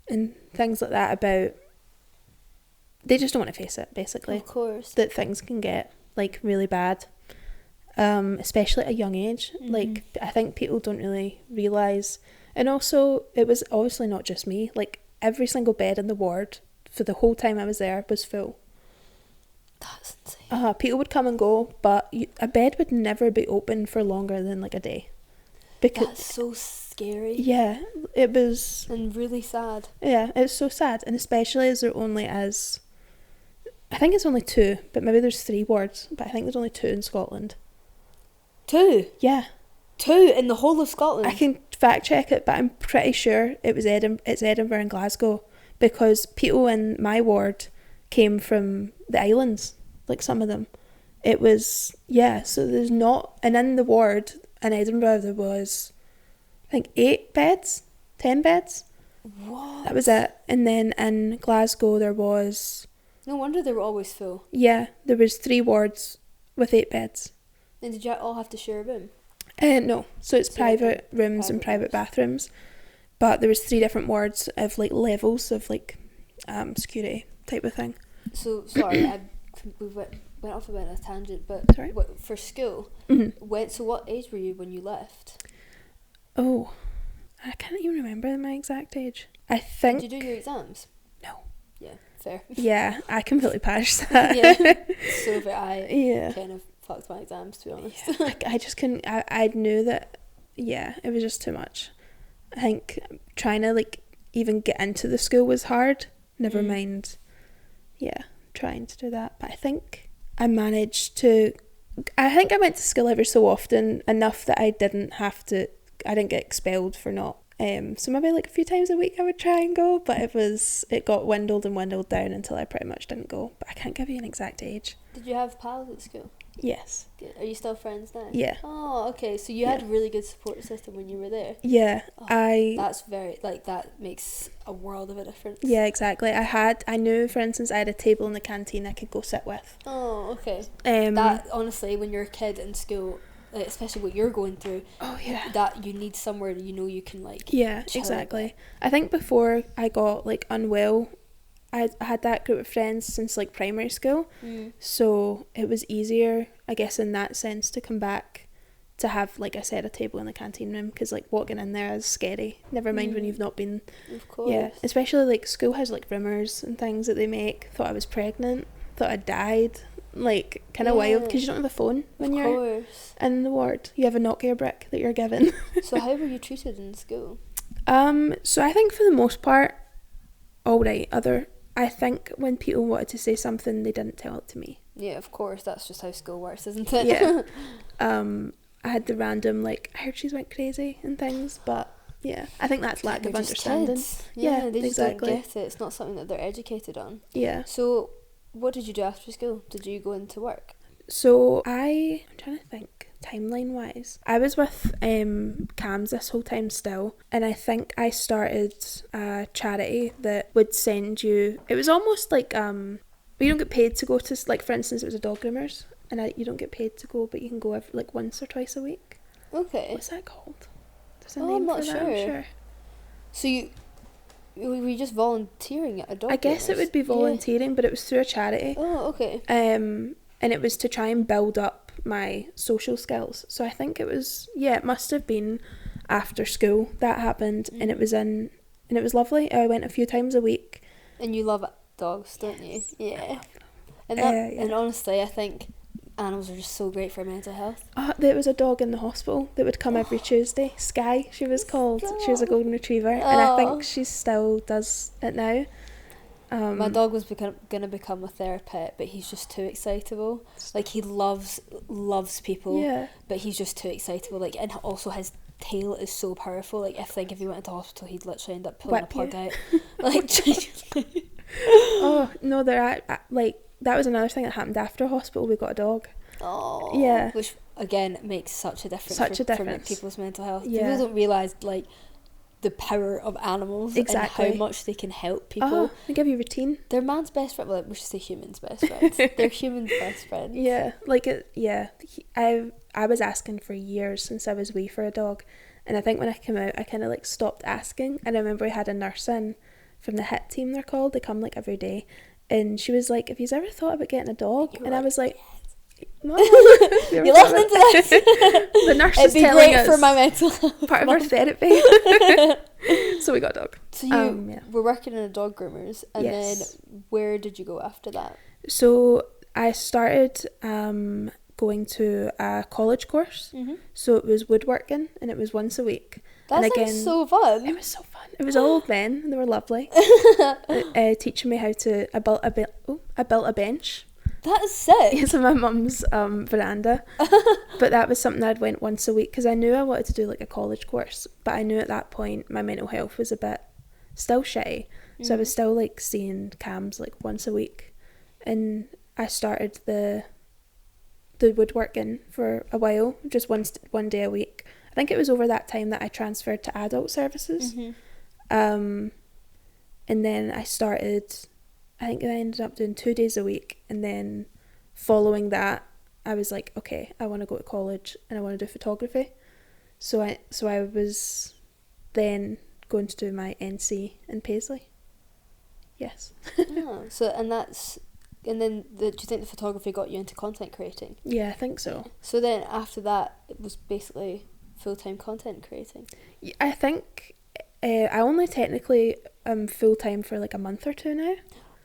B: and things like that about they just don't want to face it, basically.
A: Of course.
B: That things can get like really bad, especially at a young age. Like, I think people don't really realise. And also, it was obviously not just me. Like, every single bed in the ward for the whole time I was there was full.
A: That's insane.
B: People would come and go, but a bed would never be open for longer than like a day. Because
A: that's so scary.
B: Yeah, it was.
A: And really sad.
B: Yeah, it's so sad, and especially as they're only as, I think it's only 2, but maybe there's 3 wards, but I think there's only 2 in Scotland.
A: 2?
B: Yeah.
A: 2 in the whole of Scotland?
B: I can fact check it, but I'm pretty sure it's Edinburgh and Glasgow, because people in my ward came from the islands, like some of them. It was, so there's not, and in the ward in Edinburgh there was, I think 8 beds, 10 beds.
A: What?
B: That was it. And then in Glasgow there was...
A: No wonder they were always full.
B: Yeah, there was 3 wards with 8 beds.
A: And did you all have to share a room?
B: No, so it's private rooms and private bathrooms. But there was 3 different wards of like levels of like security type of thing.
A: So, sorry, we went off a bit of a tangent, but for school, so what age were you when you left?
B: Oh, I can't even remember my exact age. I think...
A: Did you do your exams?
B: No.
A: Yeah, fair.
B: Yeah, I completely patched that.
A: Yeah, so that I kind of fucked my exams, to be honest.
B: Yeah, like, I just couldn't... I knew that, it was just too much. I think trying to like even get into the school was hard, never mind trying to do that. But I think I managed to... I think I went to school every so often, enough that I didn't get expelled for not So maybe like a few times a week I would try and go, but it got dwindled and dwindled down until I pretty much didn't go. But I can't give you an exact age.
A: Did you have pals at school?
B: Yes.
A: Good. Are you still friends now?
B: Yeah.
A: Oh, okay. So you had a really good support system when you were there.
B: Yeah,
A: That's very, like, that makes a world of a difference.
B: Yeah, exactly. I knew, for instance, I had a table in the canteen I could go sit with.
A: Oh, okay. That, honestly, when you're a kid in school, like, especially what you're going through, that you need somewhere you can, like,
B: yeah, exactly. I think before I got, like, unwell, I had that group of friends since, like, primary school, so it was easier, I guess, in that sense, to come back to have, like I said, a table in the canteen room, because, like, walking in there is scary, never mind when you've not been.
A: Of course.
B: Yeah, especially, like, school has, like, rumours and things that they make. Thought I was pregnant, thought I died, like, kind of wild, because you don't have a phone when you're in the ward. You have a Nokia brick that you're given.
A: So how were you treated in school?
B: So I think for the most part, all right. I think when people wanted to say something, they didn't tell it to me.
A: Yeah, of course. That's just how school works, isn't it?
B: Yeah. I had the random, like, I heard she's went crazy and things, but yeah, I think that's lack of understanding.
A: Kids. Yeah, they just
B: exactly.
A: don't get it. It's not something that they're educated on.
B: Yeah.
A: So what did you do after school? Did you go into work?
B: So I'm trying to think timeline wise. I was with CAMS this whole time still, and I think I started a charity that would send you, it was almost like you don't get paid to go to, like, for instance, it was a dog groomers, and you don't get paid to go, but you can go every, like, once or twice a week.
A: Okay.
B: What's that called? There's a name
A: I'm not
B: for
A: sure.
B: that, I'm sure.
A: So were you just volunteering at a dog
B: I guess it would be volunteering, but it was through a charity.
A: Oh, okay.
B: And it was to try and build up my social skills. So I think it must have been after school that happened, and it was lovely. I went a few times a week.
A: And you love dogs, don't you? Yeah. And honestly, I think animals are just so great for mental health.
B: There was a dog in the hospital that would come every Tuesday. Sky, she was called. She was a golden retriever, and I think she still does it now.
A: My dog was going to become a therapist, but he's just too excitable. Like, he loves people, but he's just too excitable. Like, and also his tail is so powerful. Like, if he went into hospital, he'd literally end up pulling a plug out. Like, genuinely.
B: Oh no, that was another thing that happened after hospital. We got a dog.
A: Oh,
B: yeah,
A: which again makes such a difference. For people's mental health.
B: Yeah.
A: People don't realise, like, the power of animals and how much they can help people.
B: They give you routine.
A: They're man's best friend. Well, we should say human's best friends. They're human's best friends.
B: Yeah, like I was asking for years since I was wee for a dog, and I think when I came out, I kind of, like, stopped asking. And I remember we had a nurse in from the HIT team. They're called. They come, like, every day, and she was like, "Have you ever thought about getting a dog?" And I was like, "Mom,
A: you're listening to this."
B: The nurse is telling us
A: for my mental health.
B: Part of our therapy. So we got a dog.
A: So you were working in a dog groomers, and then where did you go after that?
B: So I started going to a college course. So it was woodworking, and it was once a week.
A: That sounds so fun.
B: It was so fun. It was all men, and they were lovely. Teaching me how to. I built a bench.
A: That is sick.
B: It's in my mum's veranda. But that was something I'd went once a week, because I knew I wanted to do, like, a college course, but I knew at that point my mental health was a bit still shitty. So I was still, like, seeing CAMS, like, once a week, and I started the woodworking for a while, just one day a week. I think it was over that time that I transferred to adult services. And then I think I ended up doing 2 days a week, and then following that I was like, okay, I want to go to college and I want to do photography. So I was then going to do my NC in Paisley. Yes.
A: And then do you think the photography got you into content creating?
B: Yeah, I think so.
A: So then after that, it was basically full-time content creating?
B: I think I only technically am full-time for, like, a month or two now.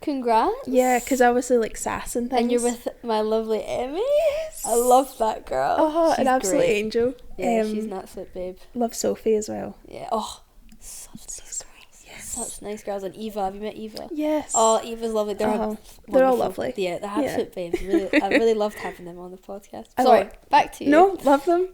A: Congrats.
B: Yeah, because obviously, like, sass and things.
A: And you're with my lovely Emmy. Yes. I love that girl.
B: She's an absolute angel.
A: Yeah, she's an absolute babe.
B: Love Sophie as well.
A: Yeah. Oh, such nice girls. Yes. Such nice girls. And Eva, have you met Eva?
B: Yes.
A: Oh, Eva's lovely. They're
B: all lovely.
A: Yeah, they're absolute babes. Really, I really loved having them on the podcast. Sorry, back to you.
B: No, love them.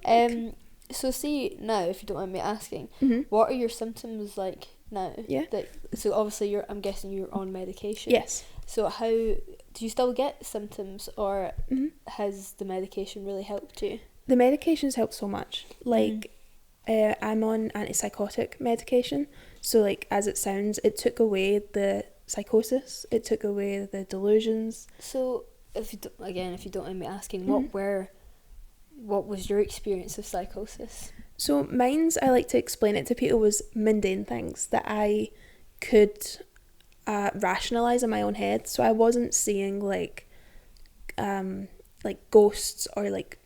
A: So see now, if you don't mind me asking,
B: Mm-hmm.
A: what are your symptoms like now?
B: Yeah.
A: So obviously I'm guessing you're on medication.
B: Yes.
A: So how do you still get symptoms, or
B: Mm-hmm.
A: has the medication really helped you?
B: The medications help so much. Like, I'm on antipsychotic medication, so like as it sounds, it took away the psychosis, it took away the delusions.
A: So if you don't mind me asking,
B: Mm-hmm.
A: what was your experience of psychosis?
B: So mine's, I like to explain it to people, was mundane things that I could rationalise in my own head. So I wasn't seeing like ghosts or like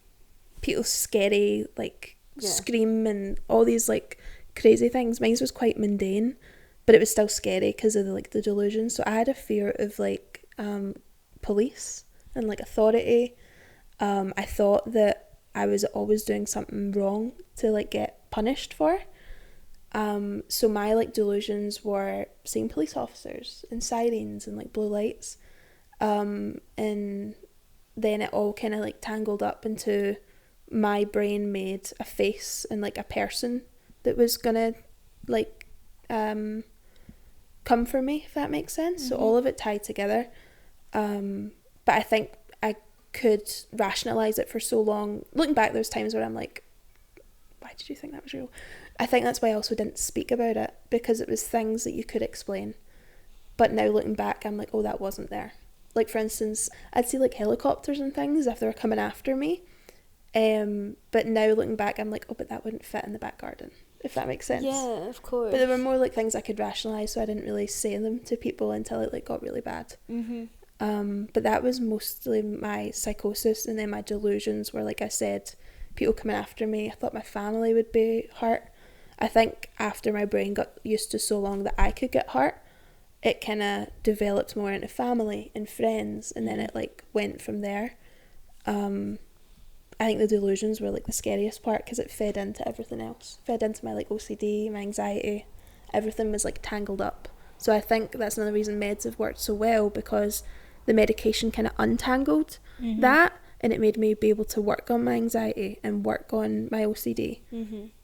B: people scary like scream and all these like crazy things. Mine was quite mundane, but it was still scary because of the delusions. So I had a fear of like police and like authority. I thought that I was always doing something wrong to like get punished for. So my like delusions were seeing police officers and sirens and like blue lights. And then it all kind of like tangled up into my brain made a face and like a person that was gonna like come for me, if that makes sense. Mm-hmm. So all of it tied together. But I think I could rationalise it for so long. Looking back, there's times where I'm like, why did you think that was real? I think that's why I also didn't speak about it, because it was things that you could explain. But now looking back, I'm like, oh, that wasn't there. Like, for instance, I'd see like helicopters and things if they were coming after me. But now looking back, I'm like, oh, but that wouldn't fit in the back garden, if that makes sense.
A: Yeah, of course.
B: But there were more like things I could rationalise, so I didn't really say them to people until it like got really bad.
A: Mm-hmm.
B: But that was mostly my psychosis, and then my delusions were, like I said, people coming after me. I thought my family would be hurt. I think after my brain got used to so long that I could get hurt, it kind of developed more into family and friends, and then it like went from there. I think the delusions were like the scariest part, because it fed into everything else. Fed into my like OCD, my anxiety. Everything was like tangled up. So I think that's another reason meds have worked so well, because the medication kind of untangled that, and it made me be able to work on my anxiety and work on my OCD.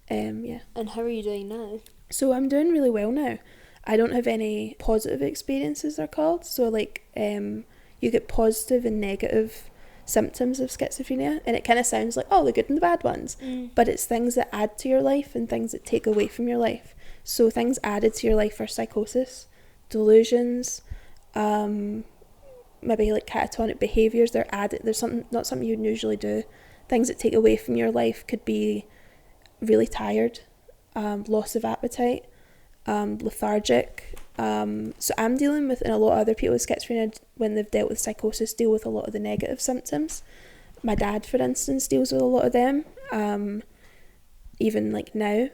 B: Yeah.
A: And how are you doing now?
B: So I'm doing really well now. I don't have any positive experiences, they're called. So like you get positive and negative symptoms of schizophrenia, and it kind of sounds like, oh, the good and the bad ones, but it's things that add to your life and things that take away from your life. So things added to your life are psychosis, delusions, maybe like catatonic behaviours. They're added. There's something, not something you'd usually do. Things that take away from your life could be really tired, loss of appetite, lethargic. So I'm dealing with, and a lot of other people with schizophrenia, when they've dealt with psychosis, deal with a lot of the negative symptoms. My dad, for instance, deals with a lot of them, even like now.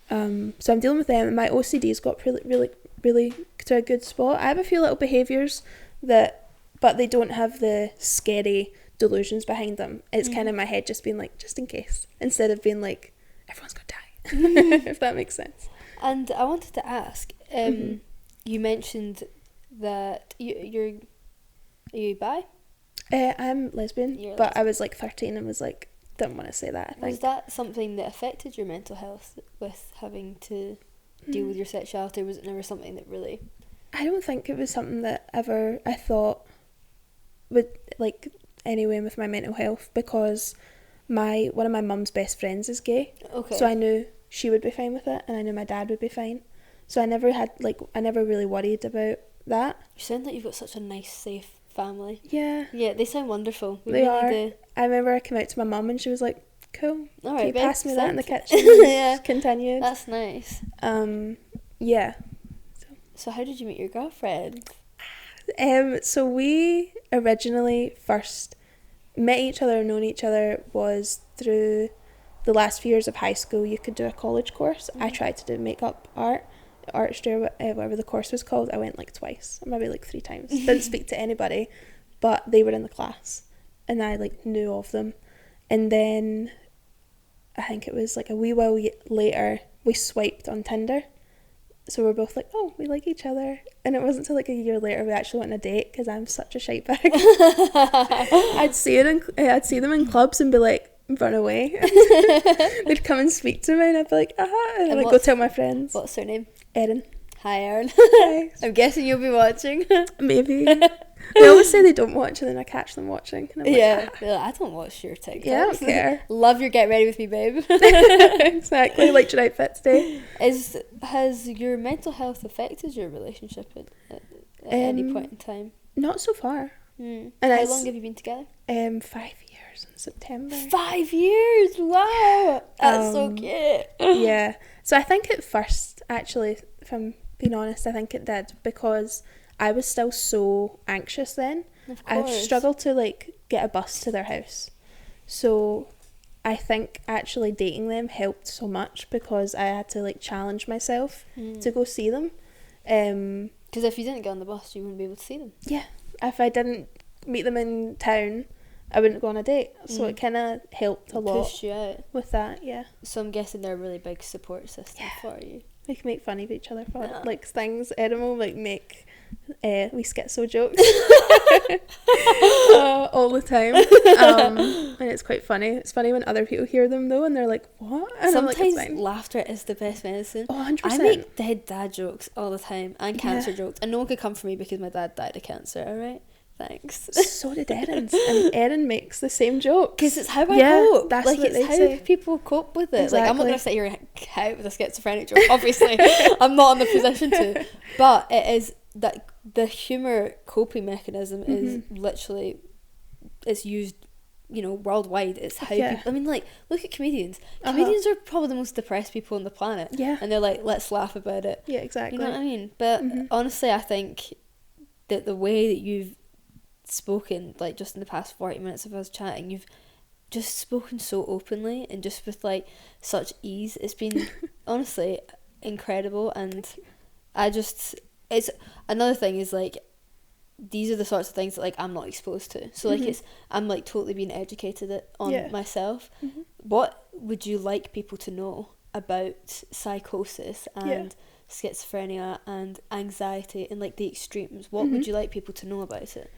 B: So I'm dealing with them, and my OCD's got really to a good spot. I have a few little behaviours but they don't have the scary delusions behind them. It's kind of my head just being like, just in case, instead of being like, everyone's gonna die, if that makes sense.
A: And I wanted to ask, you mentioned that are you bi?
B: I'm lesbian, but I was like 13 and was like, didn't want to say that, I think.
A: Was that something that affected your mental health with having to deal with your sexuality, or was it never something that really...
B: I don't think it was something that ever I thought would like anyway with my mental health, because one of my mum's best friends is gay. Okay. So I knew she would be fine with it, and I knew my dad would be fine. So I never really worried about that. You
A: sound like you've got such a nice, safe family.
B: Yeah.
A: Yeah, they sound wonderful.
B: They are. I remember I came out to my mum and she was like, cool. All right, can you pass me that in the kitchen? Yeah. Continued.
A: That's nice.
B: Yeah.
A: So how did you meet your girlfriend?
B: So we originally first met each other and known each other was through the last few years of high school. You could do a college course. I tried to do makeup artistry, whatever the course was called. I went like twice, maybe like 3 times. Didn't speak to anybody, but they were in the class and I like knew of them. And then I think it was like a wee while later we swiped on Tinder. So we're both like, oh, we like each other. And it wasn't until like a year later we actually went on a date, because I'm such a shite bag. I'd see them in clubs and be like, run away. They'd come and speak to me and I'd be like, and I'd go tell my friends.
A: What's her name?
B: Erin.
A: Hi, Erin.
B: Hi.
A: I'm guessing you'll be watching.
B: Maybe. They always say they don't watch and then I catch them watching. And I'm
A: like, I don't watch your TikToks.
B: Yeah, I don't care.
A: Love your get ready with me, babe.
B: Exactly. Liked your outfit today.
A: Has your mental health affected your relationship at any point in time?
B: Not so far.
A: And how long have you been together?
B: 5 years in September.
A: 5 years! Wow! That's so cute.
B: Yeah. So I think at first, actually, if I'm being honest, I think it did because I was still so anxious then.
A: Of course.
B: I struggled to like get a bus to their house. So I think actually dating them helped so much because I had to like challenge myself to go see them.
A: Because if you didn't get on the bus, you wouldn't be able to see them.
B: Yeah. If I didn't meet them in town, I wouldn't go on a date. So it kind of helped a lot.
A: Pushed you out.
B: With that, yeah.
A: So I'm guessing they're a really big support system for you.
B: We can make fun of each other for like things. Erin will like make wee schizo jokes all the time, and it's quite funny. It's funny when other people hear them though and they're like, what? And
A: sometimes
B: I'm like,
A: laughter is the best medicine.
B: 100%.
A: I make dead dad jokes all the time and cancer jokes, and no one could come for me because my dad died of cancer. Alright, thanks.
B: So did Erin's, and Erin makes the same joke
A: because it's how I cope.
B: That's
A: like
B: what
A: it's
B: they
A: how
B: say.
A: People cope with it.
B: Exactly.
A: Like I'm not gonna sit here and out with a schizophrenic joke. Obviously, I'm not in the position to. But it is that the humour coping mechanism is literally, it's used, worldwide. It's how people, I mean, like, look at comedians. Comedians are probably the most depressed people on the planet.
B: Yeah.
A: And they're like, let's laugh about it.
B: Yeah, exactly.
A: You know what I mean? But honestly, I think that the way that you've spoken, like, just in the past 40 minutes of us chatting, you've just spoken so openly and just with, like, such ease. It's been, honestly, incredible. And it's another thing is, like, these are the sorts of things that, like, I'm not exposed to. So, like, I'm, like, totally being educated on myself. What would you like people to know about psychosis and schizophrenia and anxiety and, like, the extremes? What would you like people to know about it?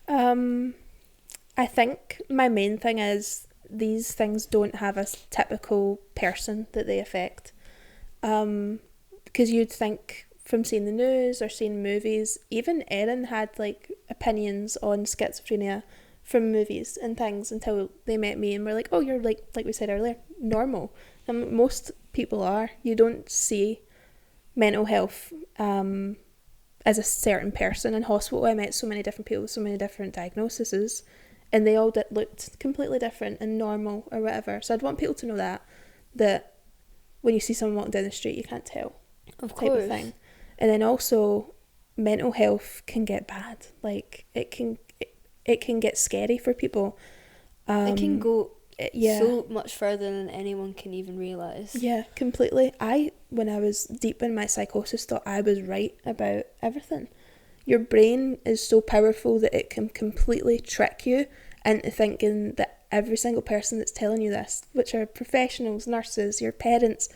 B: I think my main thing is these things don't have a typical person that they affect. Because you'd think from seeing the news or seeing movies, even Erin had like opinions on schizophrenia from movies and things until they met me and were like, oh, you're like we said earlier, normal. And most people are. You don't see mental health as a certain person. In hospital I met so many different people with so many different diagnoses and they all looked completely different and normal or whatever. So I'd want people to know that when you see someone walking down the street you can't tell.
A: Of
B: type
A: course.
B: of thing. And then also mental health can get bad. Like it can get scary for people.
A: It can go so much further than anyone can even realise. Yeah,
B: completely. When I was deep in my psychosis, thought I was right about everything. Your brain is so powerful that it can completely trick you into thinking that every single person that's telling you this, which are professionals, nurses, your parents,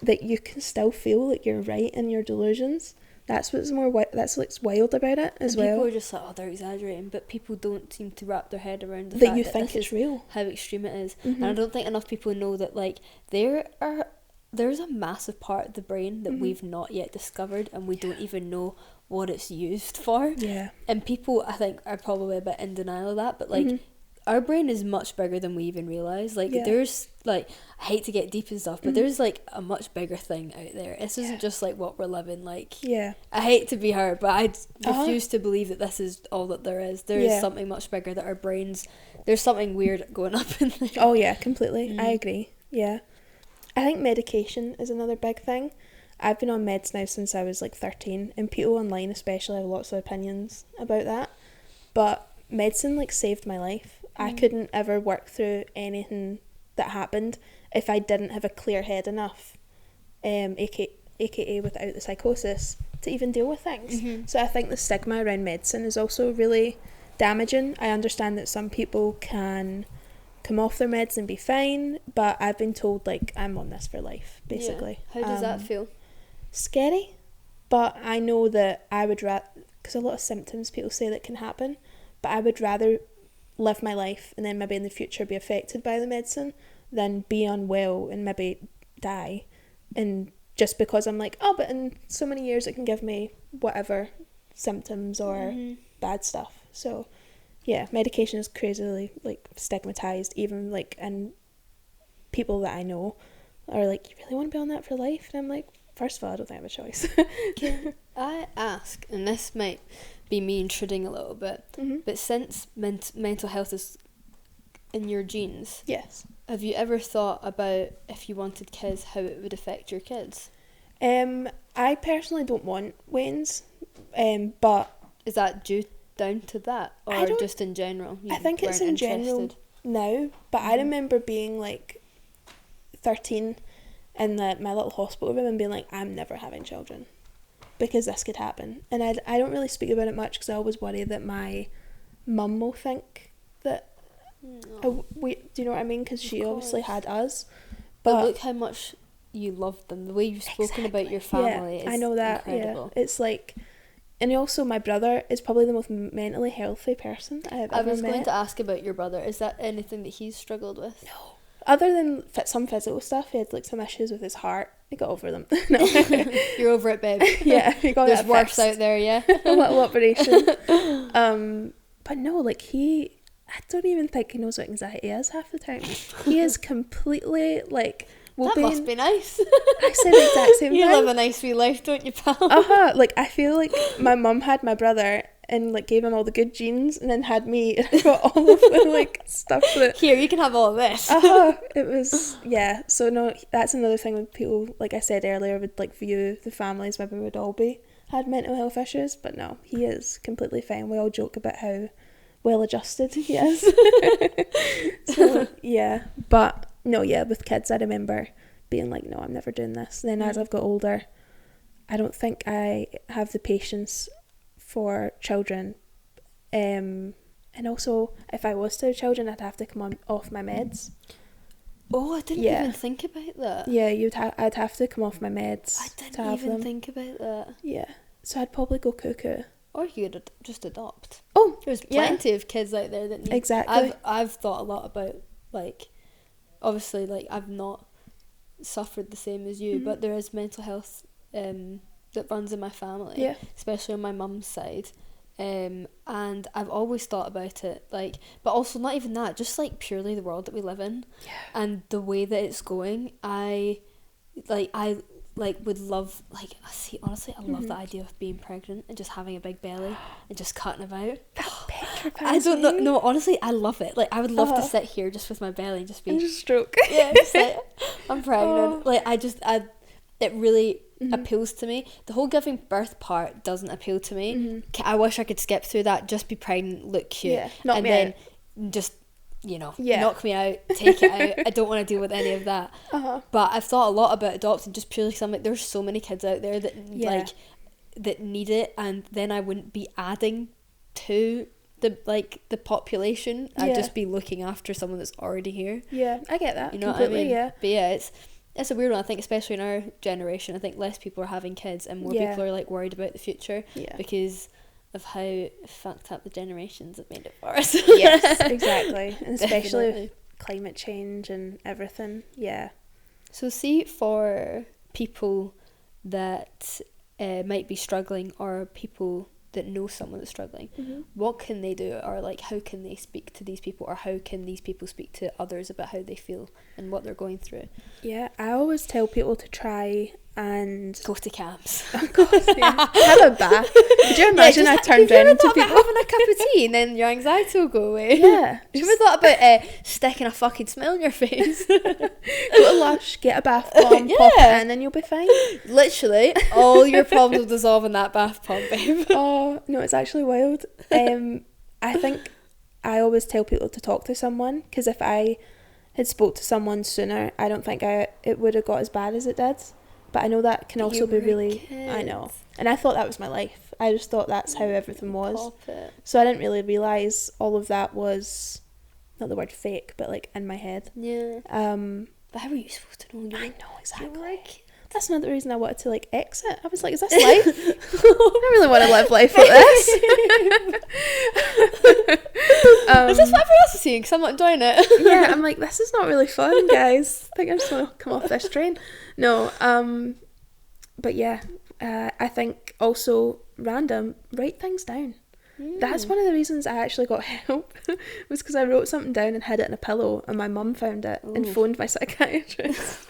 B: that you can still feel like you're right in your delusions. That's what's wild about it as well.
A: People are just like, oh, they're exaggerating, but people don't seem to wrap their head around the
B: that
A: fact
B: you
A: that
B: think it's real.
A: How extreme it is. And I don't think enough people know that, like, there's a massive part of the brain that we've not yet discovered, and we don't even know what it's used for. Yeah. And people, I think, are probably a bit in denial of that, but like our brain is much bigger than we even realise. Like there's, like, I hate to get deep and stuff, but there's like a much bigger thing out there. This isn't just like what we're living. Like, I hate to be her, but I refuse to believe that this is all that there is. There is something much bigger, that our brains, there's something weird going up in there.
B: Oh yeah, completely. I agree. Yeah. I think medication is another big thing. I've been on meds now since I was like 13, and people online especially have lots of opinions about that. But medicine like saved my life. I couldn't ever work through anything that happened if I didn't have a clear head enough, aka without the psychosis, to even deal with things. So I think the stigma around medicine is also really damaging. I understand that some people can come off their meds and be fine, but I've been told like I'm on this for life, basically.
A: How does that feel?
B: Scary, but I know that I would rather, because a lot of symptoms people say that can happen, but I would rather live my life and then maybe in the future be affected by the medicine than be unwell and maybe die, and just because I'm like, oh, but in so many years it can give me whatever symptoms or bad stuff. So yeah, medication is crazily like stigmatized, even like in people that I know are like, you really want to be on that for life? And I'm like, first of all, I don't think I have a choice.
A: Can I ask, and this might be me intruding a little bit, but since mental health is in your genes,
B: Yes.
A: have you ever thought about, if you wanted kids, how it would affect your kids?
B: I personally don't want Wayne's, but
A: is that down to that, or just in general?
B: I think it's in general now, but I remember being like 13 in my little hospital room and being like, I'm never having children because this could happen. And I don't really speak about it much because I always worry that my mum will think that do you know what I mean, because she obviously had us,
A: but look how much you loved them. The way you've spoken about your family is, I know that, incredible.
B: It's like, and also my brother is probably the most mentally healthy person I have ever met. I was
A: going to ask about your brother. Is that anything that he's struggled with?
B: No. Other than some physical stuff, he had like some issues with his heart. He got over them. No.
A: You're over it, babe.
B: Yeah, he got
A: There's worse out there, yeah.
B: A little operation. But no, like I don't even think he knows what anxiety is half the time. He is completely like,
A: that must be nice.
B: I said the exact same thing.
A: You live a nice wee life, don't you, pal?
B: Like I feel like my mum had my brother and like gave him all the good genes, and then had me, and I got all of the like stuff that,
A: here, you can have all of this.
B: It was, yeah. So no, that's another thing with people, like I said earlier, would like view the families maybe would all had mental health issues, but no, he is completely fine. We all joke about how well adjusted he is. So yeah, but no, yeah, with kids I remember being like, no, I'm never doing this. And then as I've got older, I don't think I have the patience for children, and also if I was to have children, I'd have to come off my meds.
A: I didn't even think about that.
B: Yeah, I'd have to come off my meds.
A: I didn't even think about that.
B: Yeah, so I'd probably go cuckoo.
A: Or you could just adopt.
B: Oh,
A: there's plenty of kids out there that need.
B: Exactly.
A: I've thought a lot about, like, obviously, like, I've not suffered the same as you, but there is mental health that runs in my family, especially on my mum's side, and I've always thought about it, like, but also not even that, just like purely the world that we live in, and the way that it's going. I would love, like, honestly, I love the idea of being pregnant and just having a big belly and just cutting about. I don't know. No, honestly, I love it. Like, I would love to sit here just with my belly and just be...
B: And just stroke.
A: Yeah, just like, I'm pregnant. Like, it really appeals to me. The whole giving birth part doesn't appeal to me. I wish I could skip through that, just be pregnant, look cute.
B: Yeah, and then
A: just... knock me out, take it out. I don't want to deal with any of that. But I've thought a lot about adopting, just purely because I'm like, there's so many kids out there that that need it, and then I wouldn't be adding to the population. I'd just be looking after someone that's already here.
B: Yeah, I get that.
A: You know
B: completely,
A: what I mean?
B: Yeah.
A: But yeah, it's a weird one. I think especially in our generation, I think less people are having kids and more people are like worried about the future because of how fucked up the generations have made it for us.
B: Yes, exactly. And especially with climate change and everything. Yeah.
A: So see, for people that might be struggling, or people that know someone that's struggling, what can they do, or like how can they speak to these people, or how can these people speak to others about how they feel and what they're going through?
B: Yeah, I always tell people to try and
A: go to camps.
B: Of course, yeah. Have a bath. Could you imagine I turned around into people
A: having a cup of tea and then your anxiety will go away?
B: Yeah.
A: Have you ever thought about sticking a fucking smile on your face?
B: Go to Lush, get a bath bomb, pop it in, and you'll be fine.
A: Literally, all your problems will dissolve in that bath bomb, babe.
B: Oh no, it's actually wild. I think I always tell people to talk to someone, because if I had spoke to someone sooner, I don't think it would have got as bad as it did. But I know that can also be really... I know. And I thought that was my life. I just thought that's how everything was. So I didn't really realise all of that was, not the word fake, but like in my head.
A: Yeah. But how were you supposed to know?
B: I know, exactly. That's another reason I wanted to like exit. I was like, is this life? I don't really want to live life like this.
A: Is this what everyone else is seeing? Because I'm not enjoying it.
B: Yeah, I'm like, this is not really fun, guys. I think I just want to come off this train. No, but yeah, I think also write things down. That's one of the reasons I actually got help, was because I wrote something down and hid it in a pillow, and my mum found it and phoned my psychiatrist.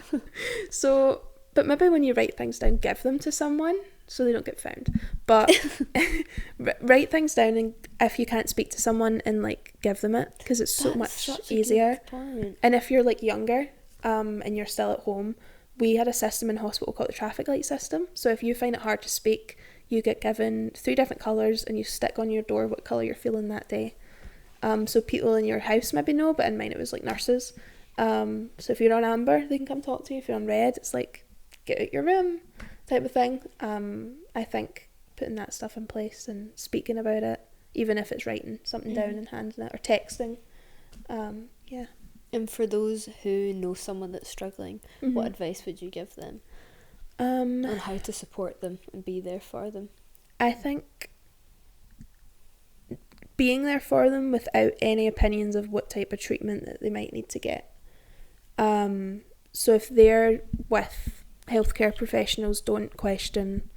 B: So, but maybe when you write things down, give them to someone so they don't get found. But write things down, and if you can't speak to someone, and like give them it, because it's so much easier. And if you're like younger, and you're still at home, we had a system in hospital called the traffic light system. So if you find it hard to speak, you get given 3 different colours, and you stick on your door what colour you're feeling that day. So people in your house maybe know, but in mine it was like nurses. So if you're on amber, they can come talk to you. If you're on red, it's like, get out your room type of thing. I think putting that stuff in place and speaking about it, even if it's writing something down and handing it, or texting. Yeah.
A: And for those who know someone that's struggling, what advice would you give them? On how to support them and be there for them?
B: I think being there for them without any opinions of what type of treatment that they might need to get. So if they're with healthcare professionals, don't question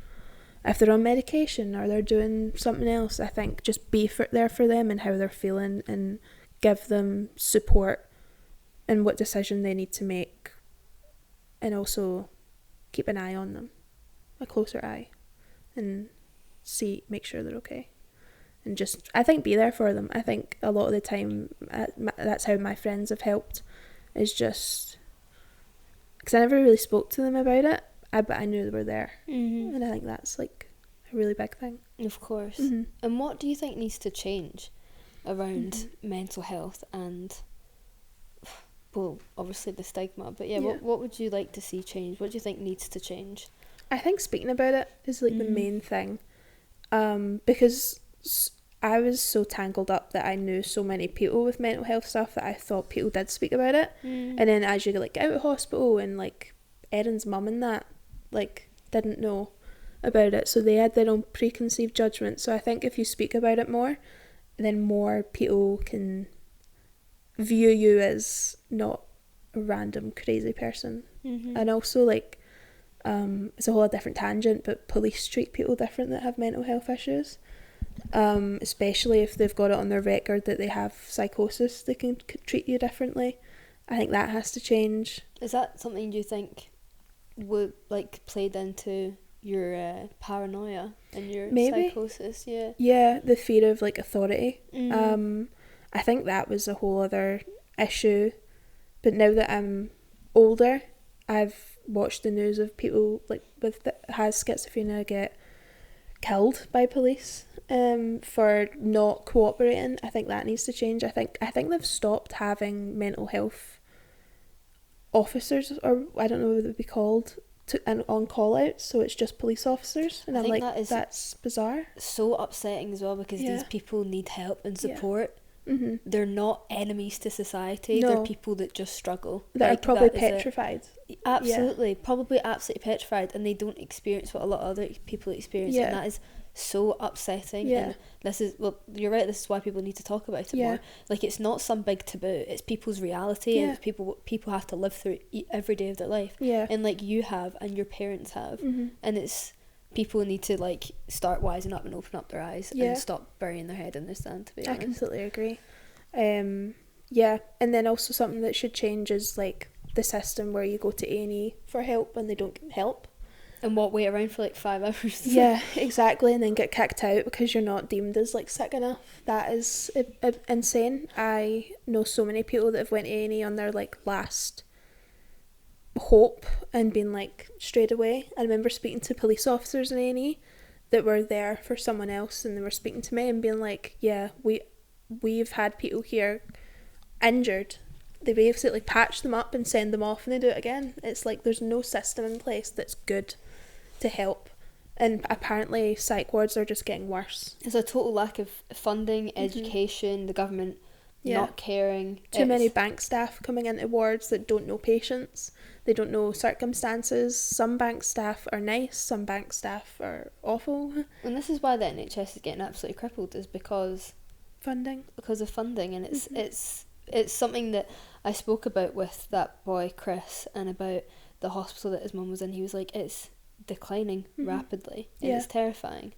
B: if they're on medication or they're doing something else. I think just be there for them and how they're feeling, and give them support in what decision they need to make, and also keep an eye on them, a closer eye, and make sure they're okay. And just, I think, be there for them. I think a lot of the time, that's how my friends have helped, is just, because I never really spoke to them about it, but I knew they were there. And I think that's like a really big thing.
A: Of course. And what do you think needs to change around mental health and, well, obviously the stigma, but what would you like to see change? What do you think needs to change?
B: I think speaking about it is like the main thing, because I was so tangled up that I knew so many people with mental health stuff that I thought people did speak about it. And then as you like get out of hospital, and like Erin's mum and that like didn't know about it, so they had their own preconceived judgment. So I think if you speak about it more, then more people can view you as not a random crazy person. And also like it's a whole different tangent, but police treat people different that have mental health issues, especially if they've got it on their record that they have psychosis. They can treat you differently. I think that has to change.
A: Is that something you think would like played into your paranoia and your psychosis? Yeah,
B: the fear of like authority. I think that was a whole other issue, but now that I'm older, I've watched the news of people like that has schizophrenia get killed by police for not cooperating. I think that needs to change. I think they've stopped having mental health officers, or I don't know what they'd be called, and on call outs, so it's just police officers, and I'm like, that's bizarre.
A: So upsetting as well, because these people need help and support. They're not enemies to society. No. They're people that just struggle.
B: That are probably petrified.
A: Absolutely, probably absolutely petrified, and they don't experience what a lot of other people experience, and that is so upsetting. And this is, well, you're right, this is why people need to talk about it more. Like, it's not some big taboo, it's people's reality, and people have to live through every day of their life, and like you have and your parents have, and it's, people need to like start wising up and open up their eyes and stop burying their head in the sand, to be honest.
B: I completely agree. And then also something that should change is like the system where you go to A&E for help and they don't get help.
A: And wait around for like 5 hours.
B: Yeah, exactly, and then get kicked out because you're not deemed as like sick enough. That is insane. I know so many people that have went A&E on their like last hope and been like straight away. I remember speaking to police officers in A&E that were there for someone else, and they were speaking to me and being like, yeah, we've had people here injured, they basically patch them up and send them off and they do it again. It's like there's no system in place that's good to help, and apparently psych wards are just getting worse.
A: There's a total lack of funding, education, the government not caring.
B: Too many bank staff coming into wards that don't know patients. They don't know circumstances. Some bank staff are nice, some bank staff are awful.
A: And this is why the NHS is getting absolutely crippled, is because of funding, and it's something that I spoke about with that boy Chris, and about the hospital that his mum was in. He was like, it's declining rapidly, and it's terrifying.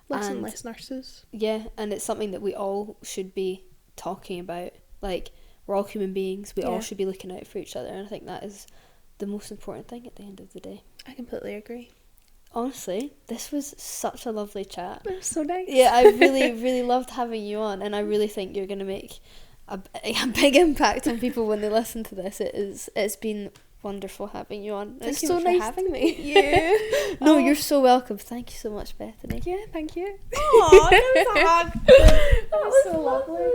B: Less and less nurses.
A: Yeah, and it's something that we all should be talking about. Like, we're all human beings, we all should be looking out for each other, and I think that is the most important thing at the end of the day.
B: I completely agree.
A: Honestly, this was such a lovely chat.
B: It was so nice.
A: Yeah, I really, really loved having you on, and I really think you're going to make a big impact on people when they listen to this. It's been wonderful having you on.
B: Thank
A: it's
B: you
A: so
B: for
A: nice
B: having me.
A: Yeah. No, you're so welcome. Thank you so much, Bethany.
B: Yeah, thank you.
A: Aww, that was
B: so lovely.